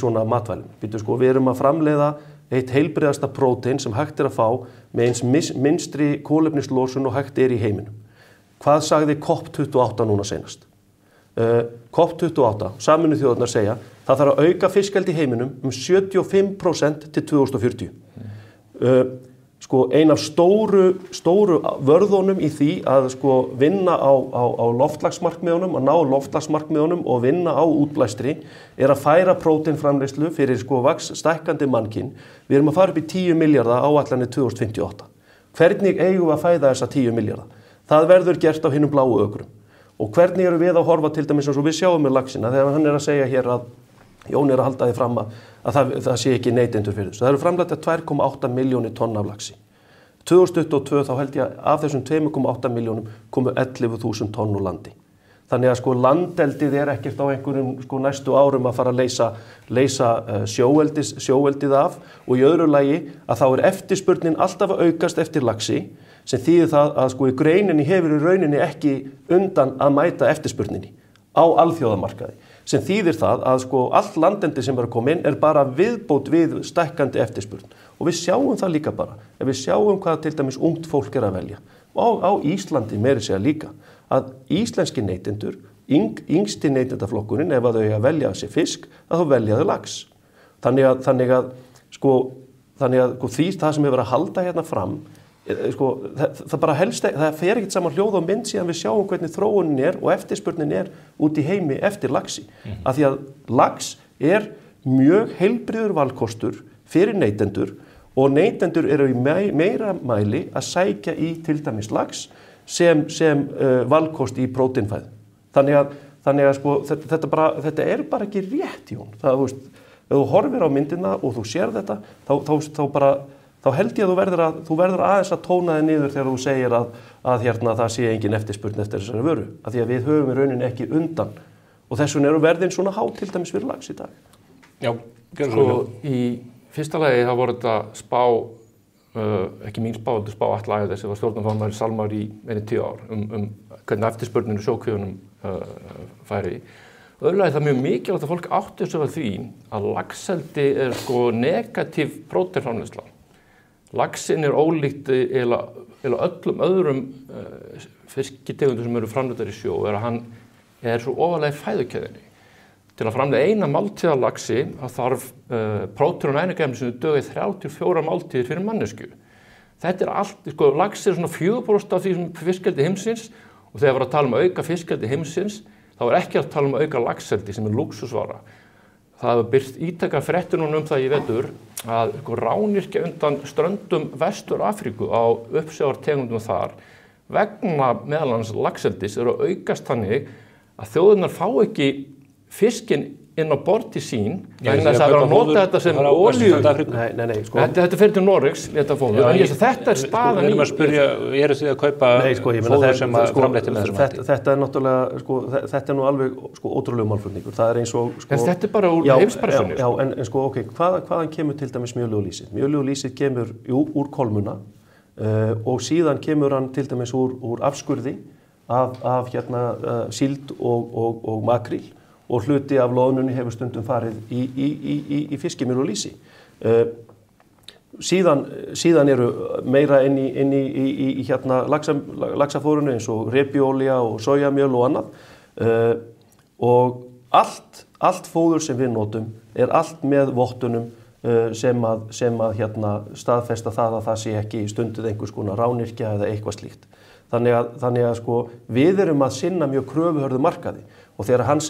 svona matvælum. Við erum að framleiða eitt heilbrigðasta prótein sem hægt er að fá með eins minnstri kolefnislosun og hægt er í heiminum. Hvað sagði COP28 núna seinast? COP28, Sameinuðu þjóðirnar segja, það þarf að auka fiskeldi í heiminum 75% til 2040. Ein af stóru vörðunum í því að vinna á loftslagsmarkmiðunum, að ná loftslagsmarkmiðunum og vinna á útblæstri er að færa próteinframleiðslu fyrir stækkandi mannkyn. Við erum að fara upp í 10 milljarða áætlanir 2058. Hvernig eigum við að fæða þessa 10 milljarða? Það verður gert á hinum bláu ökrum. Og hvernig eru við að horfa til dæmis eins og við sjáum með laxina þegar hann er að segja hér að Jón er að halda því fram að það sé ekki neytendur fyrir þessu. Það eru framleitt 2,8 milljónir tonna af laxi. 2022 þá held ég að af þessum 2,8 milljónum komu 11.000 tonn úr landi. Þannig að landeldið er ekkert á einhverjum næstu árum að fara að leysa sjóeldið af og í öðru lagi að þá er eftirspurnin alltaf að aukast eftir laxi sem þýðir það að í greininni hefur í rauninni ekki undan að mæta eftirspurninni á alþjóðamarkaði. Sem þýðir það að allt landendi sem er að koma inn er bara viðbót við stækkandi eftirspurn. Og við sjáum það líka bara. Ef við sjáum hvað til dæmis ungt fólk er að velja. Og á Íslandi meiri segja líka að íslenski neytendur, yngsti neytendaflokkurinn, ef að þau að velja sér fisk, að þau velja þau lax. Þannig að því það sem hefur að halda hérna fram það bara helst, það fer ekkert saman hljóð og mynd síðan við sjáum hvernig þróunin er og eftirspurnin er út í heimi eftir laxi. Af því að lax er mjög heilbrigður valkostur fyrir neytendur og neytendur eru í meira mæli að sækja í til dæmis lax sem valkost í próteinfæðu. Þannig að þetta er bara ekki rétt, Jón. Ef þú horfir á myndina og þú sér þetta, þá held ég að þú verður aðeins að tóna þig niður þegar þú segir að það sé engin eftirspurn eftir þessari vöru. Af því að við höfum í rauninni ekki undan. Og þess vegna eru verðin svona há til dæmis fyrir lax í dag. Já, í fyrsta lagi þá voru þetta spá, ekki mín spá, þetta spá Atla Ægðes sem var stjórnarformaður í SalMar í meira en 10 ár hvernig eftirspurninu sjókvíunum færi. Öðrulega er það mjög mikilvægt að fólk átti sig á því að laxeldi er negatív próteinframleiðsla. Laxinn er ólíkt eða öllum öðrum fiskitegundum sem eru framleiddar í sjó er að hann er svo ofarlega í fæðukeðjunni. Til að framleiða eina máltíð af laxi þarf prótein og næringarefni sem duga í 34 máltíðir fyrir mannesku. Þetta er allt, laxi er svona 4% af því sem fiskeldi heimsins og þegar við erum að tala um að auka fiskeldi heimsins þá er ekki að tala um að auka laxeldi sem er lúxusvara. Það hefur birt ítaka fréttir núna um það í vetur að rányrkja undan ströndum Vestur Afríku á uppsjávartegundum þar vegna meðal annars laxeldis eru að aukast þannig að þjóðirnar fá ekki fiskinn inn á borð til sín vegna þess að vera að nota þetta sem olíu. Þetta fer til Noregs, þetta fóður. Þetta er staðan í. Við erum að spyrja, eru þið að kaupa fóður sem að framleitt með þessum hætti? Þetta er náttúrulega, þetta er nú alveg ótrúlegur málflutningur. Það er eins og en þetta er bara úr heimspressunni. Já, en hvaðan kemur til dæmis mjölið og lýsið? Mjölið og lýsið kemur úr kolmuna og síðan kemur hann til dæmis úr afskurði af síld og makríl. Og hluti af loðnunni hefur stundum farið í fiskimjöl og lýsi. síðan eru meira inn í hérna laxafórunu eins og repjuolía og sojamjöl og annað og allt fóður sem við notum allt með vottunum sem að hérna staðfesta það að það sé ekki stunduð einhvers konar rányrkja eða eitthvað slíkt. Þannig að sko við erum að sinna mjög kröfuhörðu markaði og þegar Jón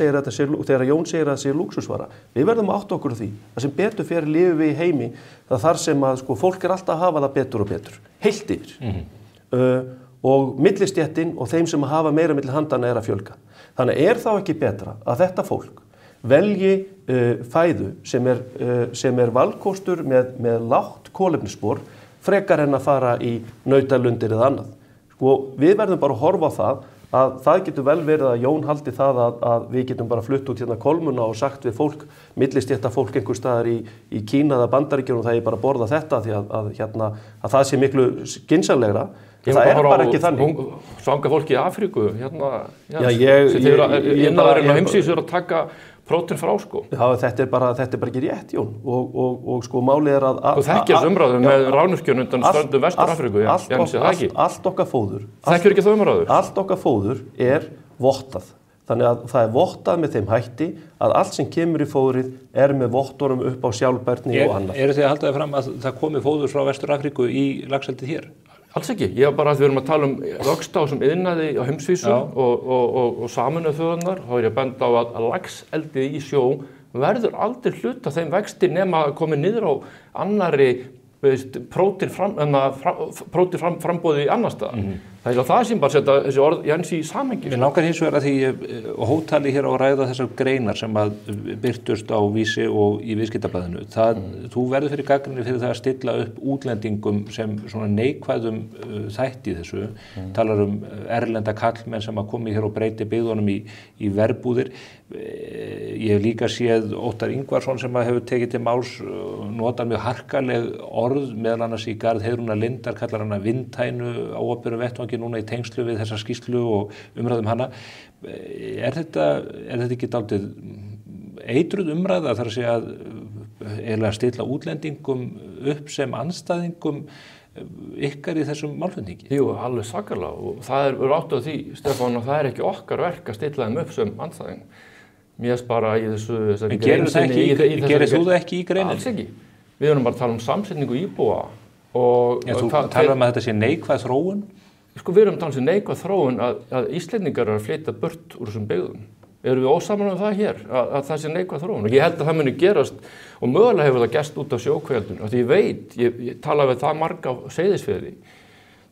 segir að það sé lúxusvara, við verðum að átta okkur á því. Það sem betur fyrir lifum við í heimi það þar sem að sko fólk alltaf að hafa það betur og betur, heilt yfir. Og millistéttin og þeim sem hafa meira milli handana að fjölga. Þannig þá ekki betra að þetta fólk velji fæðu sem valkostur með lágt kolefnisspor frekar en að fara í nautalundir eða annað. Sko, við verðum bara að horfa á það getur vel verið að Jón haldi það að við getum bara flutt út hérna kolmuna og sagt við fólk, millistétta fólk einhvers staðar í Kína eða Bandaríkjunum það bara að borða þetta því að það sé miklu skynsamlegra. Það bara ekki þannig. Svanga fólk í Afríku, hérna heimsins að taka prótín frá sko. Já, þetta er bara ekki rétt, Jón. Og sko málið að... Þú þekkir umræðu með rányrkjun undan ströndum Vestur-Afríku, allt okkar fóður. Þekkir ekki það umræður? Allt okkar fóður vottað. Þannig að það vottað með þeim hætti að allt sem kemur í fóðrið með vottunum upp á sjálfbærni og annað. Eru þið að halda þið fram að það komi fóður frá Vestur-Afríku í laxeldið hér? Alls ekki. Ég var bara að við erum að tala vöxt á sem iðnaði á heimsvísu og Sameinuðu þjóðirnar. Þá ég að benda á að laxeldið í sjó verður aldrei hluta þeim vexti nema að komi niður á annarri prótín frambóði í annar stað. Það það sem bara setja þessi orð Jens í samhengi. Mér langar hins vegar að því hótali hér á að ræða þessar greinar sem að birtust á Vísi og í Viðskiptablaðinu. Þú verður fyrir gagnrýni fyrir það að stilla upp útlendingum sem svona neikvæðum þætti í þessu. Talar erlenda kallmenn sem að komi hér og breyti byggðunum í verbúðir. Ég hef líka séð Óttar Ingvarsson sem að hefur tekið til máls notar mjög harkaleg orð meðal annars í garð Heiðrúnar Lindar, kallar hana vindhænu á opinberum vettvangi núna í tengslu við þessa skýrslu og umræðum hana. Er þetta ekki dálítið eitruð umræða þar að segja að stilla útlendingum upp sem andstæðingum ykkar í þessum málflutningi? Jú, alveg sakarlega og það átt á því, Stefán, að það ekki okkar verk að stilla þeim upp sem andstæðing. Mér bara í þessari grein sinni. Gerir þú það ekki í greininni? Alls ekki. Við erum bara að tala samsetningu íbúa og... Þú talar að þetta sé neikvæð þróun? Sko við erum að tala um neikvæð þróun að Íslendingar að flytja burt úr þessum byggðum. Erum við ósammála það hér, að það sé neikvæð þróun? Og ég held að það muni gerast og mögulega hefur það gerst út af sjókvíaeldinu. Því ég veit, ég tala við það marga á Seyðisfirði.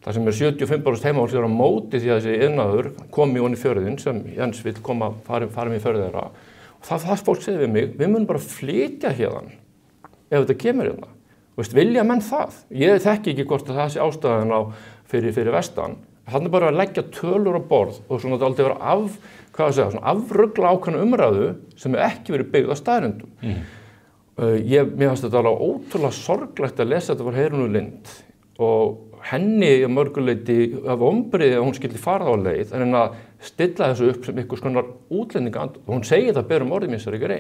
Það sem 75% heimahús á móti því að þessi iðnaður komi onni í fjörðin sem Jens vill fara með fjörðið þeirra. Og það fólk segir við mig, við munum bara flytja hérðan ef þetta kemur hérna. Vilja menn það? Ég þekki ekki hvort að það sé ástæðan fyrir vestan. Þannig bara að leggja tölur á borð og svona þetta aldrei vera afrugla ákveðna umræðu sem ekki verið byggð á staðreyndum. Mér fannst þetta alveg ótrúlega sorglegt að lesa þetta var Heiðrúnu Lind og henni mörguleiti af ombriði að hún skyldi fara á leið en að stilla þessu upp sem einhvers konar útlendinga og hún segir það berum orðið mér ekki.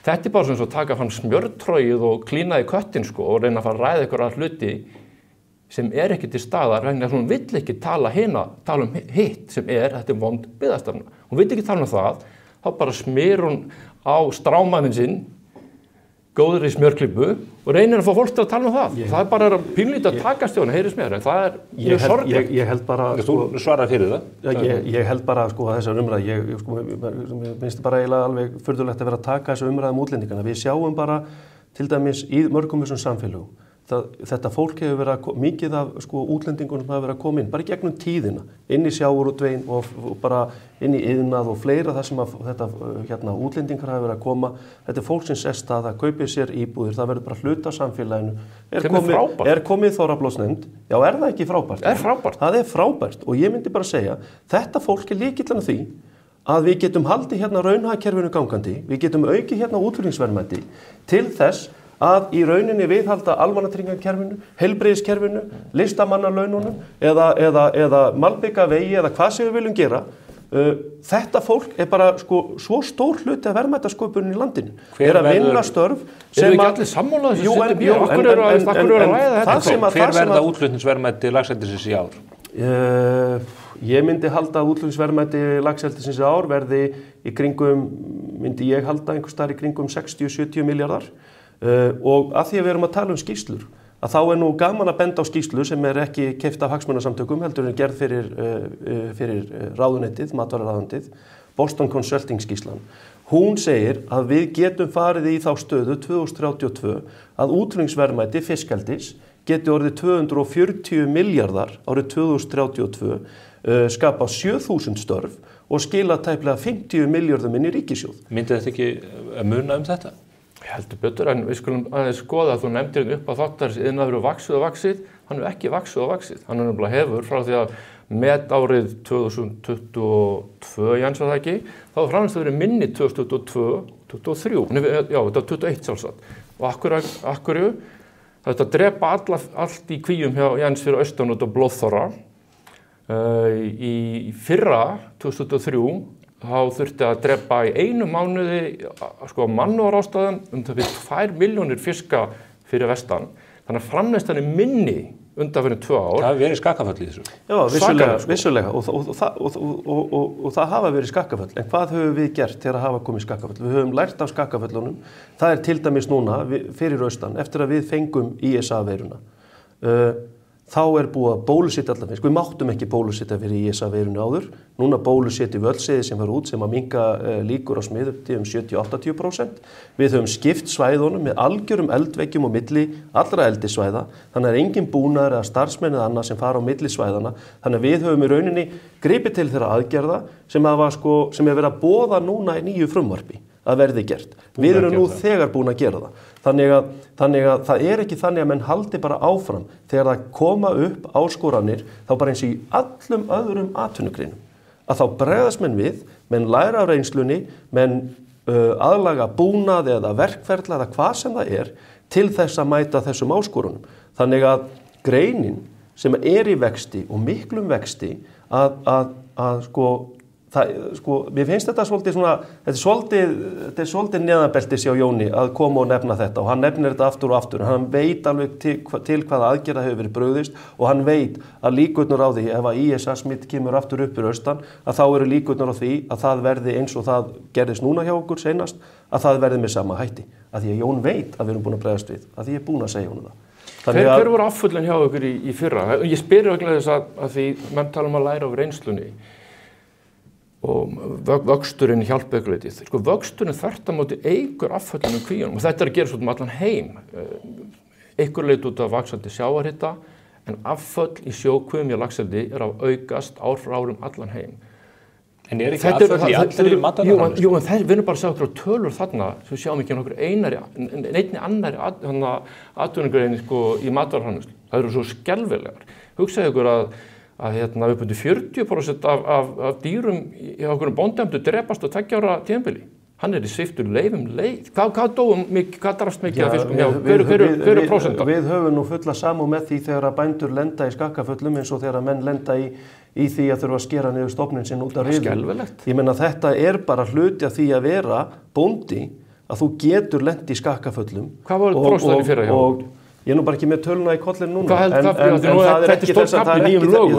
Þetta bara sem svo taka fram smjörtróið og klína í köttin sko og reyna að fara að ræða einhverja hluti sem ekki til staðar vegna að hún vill ekki tala um hitt sem þetta vond byggðastefna. Hún vill ekki tala um það, þá bara smyr hún á strámannin sinn góðri smjörklípu og reynir að fá fólk til að tala um það. Það bara pínlítið að takast hjá henni, heyrist mér, en það mjög sorglegt. Ég held bara... Þú svarar fyrir það? Ég held bara að þessar umræði, mér finnst bara eiginlega alveg furðulegt að vera að taka þessar umræði útlendingana. Við sjáum bara til dæmis í mörgum þessum samfélögum. Þetta fólk hefur verið mikið af útlendingunum hafa verið að koma inn, bara í gegnum tíðina, inn í sjávarútveginn og bara inn í iðnað og fleira þar sem þetta útlendingar hafa verið að koma. Þetta er fólk sem sest að það kaupir sér íbúðir, það verður bara hluta af samfélaginu. Er komið Þorrablótsnefnd? Já, er það ekki frábært? Frábært. Það er frábært og ég myndi bara segja, þetta fólk er lykillinn að því að við getum haldið raunhagkerfinu gangandi, við getum aukið útflutningsverðmæti til þess að í rauninni viðhalda almannatryggingakerfinu, heilbrigðiskerfinu, listamannalaununum eða malbika vegi eða hvað sem við viljum gera Þetta fólk bara svo stór hluti af verðmætasköpunin í landinu. Að vinna störf sem ekki allir sammála þessu stundum hér? Akkur eru að ræða þetta? Hver verða útflutningsverðmæti laxeldisins í ár? Ég myndi halda að útflutningsverðmæti laxeldisins í ár verði í kringum, myndi ég halda einhvers staðar í kringum 60-70 milljarðar og að því að við erum að tala skýrslur að þá nú gaman að benda á skýrslu sem ekki keypt af hagsmunasamtökum heldur en gerð fyrir ráðuneytið, matvælaráðuneytið, Boston Consulting skýrslan. Hún segir að við getum farið í þá stöðu 2032 að útflutningsverðmæti fiskeldis geti orðið 240 milljarðar árið 2032, skapa 7.000 störf og skila tæplega 50 milljörðum inn í ríkissjóð. Myndi þetta ekki að muna þetta? Ég heldur betur en við skulum aðeins skoða að þú nefndir upp að þáttarins iðnaður vaxið og vaxið, hann hefur ekki vaxið og vaxið. Hann nefnilega hefur frá því að metárið 2022, Jens var það ekki, þá framist það verið minni 2022, 2023, já þetta var 21 sjálfsagt. Og akkurju, þetta drepa allt í kvíum hjá Jens fyrir austan út á blóðþorra. Í fyrra, 2023, þá þurfti að drepa í einu mánuði mannúðarástæðan það fyrir 2 milljónir fiska fyrir vestan. Þannig að framleiðslan minni undanfarin 2 ár. Það hefur verið skakkaföll í þessu. Já, vissulega. Og það hafa verið skakkaföll. En hvað höfum við gert þegar hafa komið skakkaföll? Við höfum lært af skakkaföllunum. Það til dæmis núna fyrir austan, eftir að við fengum ISA-veiruna. Þá búið að bólusetja allan fisk. Við máttum ekki bólusetja fyrir ISA-veirunni áður. Núna bólusetja völseiði sem var út sem að minnka líkur á smið upp til 70-80%. Við höfum skipt svæðunum með algjörum eldveikjum og milli allra eldissvæða. Þannig að engin búnaður eða starfsmenn eða annað sem fara á milli svæðana. Þannig að við höfum í rauninni gripið til þeirra aðgerða sem verið að boða núna í nýju frumvarpi að verði gert. Við erum nú þegar búin að gera það. Þannig að það ekki þannig að menn haldi bara áfram þegar það koma upp áskoranir þá bara eins í allum öðrum atvinnugreinum. Að þá bregðast menn við, menn læra af reynslunni, menn aðlaga búnað eða verkferla eða hvað sem það til þess að mæta þessum áskorunum. Þannig að greinin sem í vexti og miklum vexti mér finnst þetta svolítið neðanbeltis hjá Jóni að koma og nefna þetta og hann nefnir þetta aftur og aftur. Hann veit alveg til hvaða aðgerða hefur verið brugðist og hann veit að líkurnar á því ef að ISA-smitt kemur aftur upp í austan að þá eru líkurnar á því að það verði eins og það gerðist núna hjá okkur seinast að það verði með sama hætti. Að því að Jón veit að við erum búin að bregðast við, að því ég búin að segja honum það. Hver voru afföllin hjá okkur í fyrra? Ég spyr vegna þess að því menn tala að læra af reynslunni og vöxturinn hjálpa ykkur litið. Vöxturinn þvert á móti eykur afföllunum kvíunum og þetta að gera svolítið allan heim. Ykkur leit út af vaxandi sjávarhita en afföll í sjókvíum í laxeldi að aukast ár frá árum allan heim. En ekki afföll í allri matarframleiðslu? Jú, en við erum bara að sjá okkur á tölur þarna sem við sjáum ekki okkur einni annari atvinnugrein í matarframleiðslu. Það eru svo skelfilegar. Hugsaðu ykkur að upp undir 40% af dýrum í okkur bóndæmdu drepast á 2 ára tímabili. Hann í sviptur leifum leið. Hvað drafst mikið af fiskum hjá? Hver prósenta? Við höfum nú fulla samúð með því þegar að bændur lenda í skakkaföllum eins og þegar að menn lenda í því að þurfa að skera niður stofninn sinn út af riðum. Skelfilegt. Ég meina þetta bara hluti af því að vera bóndi að þú getur lent í skakkaföllum. Hvað var prósentan í fyrra hjá? Ég nú bara ekki með töluna í kollinu núna. Það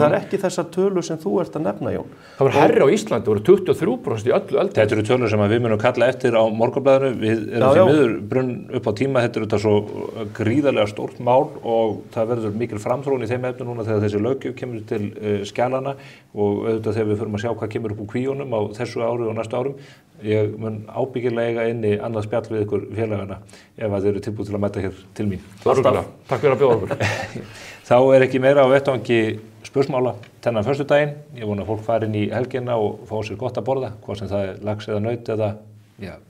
er ekki þessa tölu sem þú ert að nefna, Jón. Það var herri á Íslandi, það voru 23% í öllu eldi. Þetta eru tölur sem við munum kalla eftir á Morgunblaðinu. Við erum því miður brunn upp á tíma. Þetta þetta svo gríðarlega stórt mál og það verður mikil framþróun í þeim efnum núna þegar þessi löggjöf kemur til skjalana og auðvitað þegar við förum að sjá hvað kemur upp úr kvíunum á þessu ári og næstu árum. Ég mun ábyggilega eiga inni annað spjall við ykkur félagana ef að þeir eru tilbúið til að mæta hér til mín. Takk fyrir að bjóða okkur. Þá ekki meira á vettvangi spursmála þennan föstudaginn. Ég vona að fólk fari inn í helgina og fá sér gott að borða, hvað sem það lax eða naut eða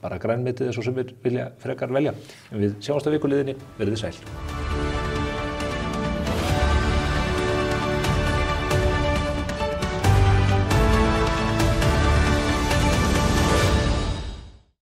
bara grænmetið eins og sem við vilja frekar velja. En við sjáumst á vikuliðinni, verið sæl.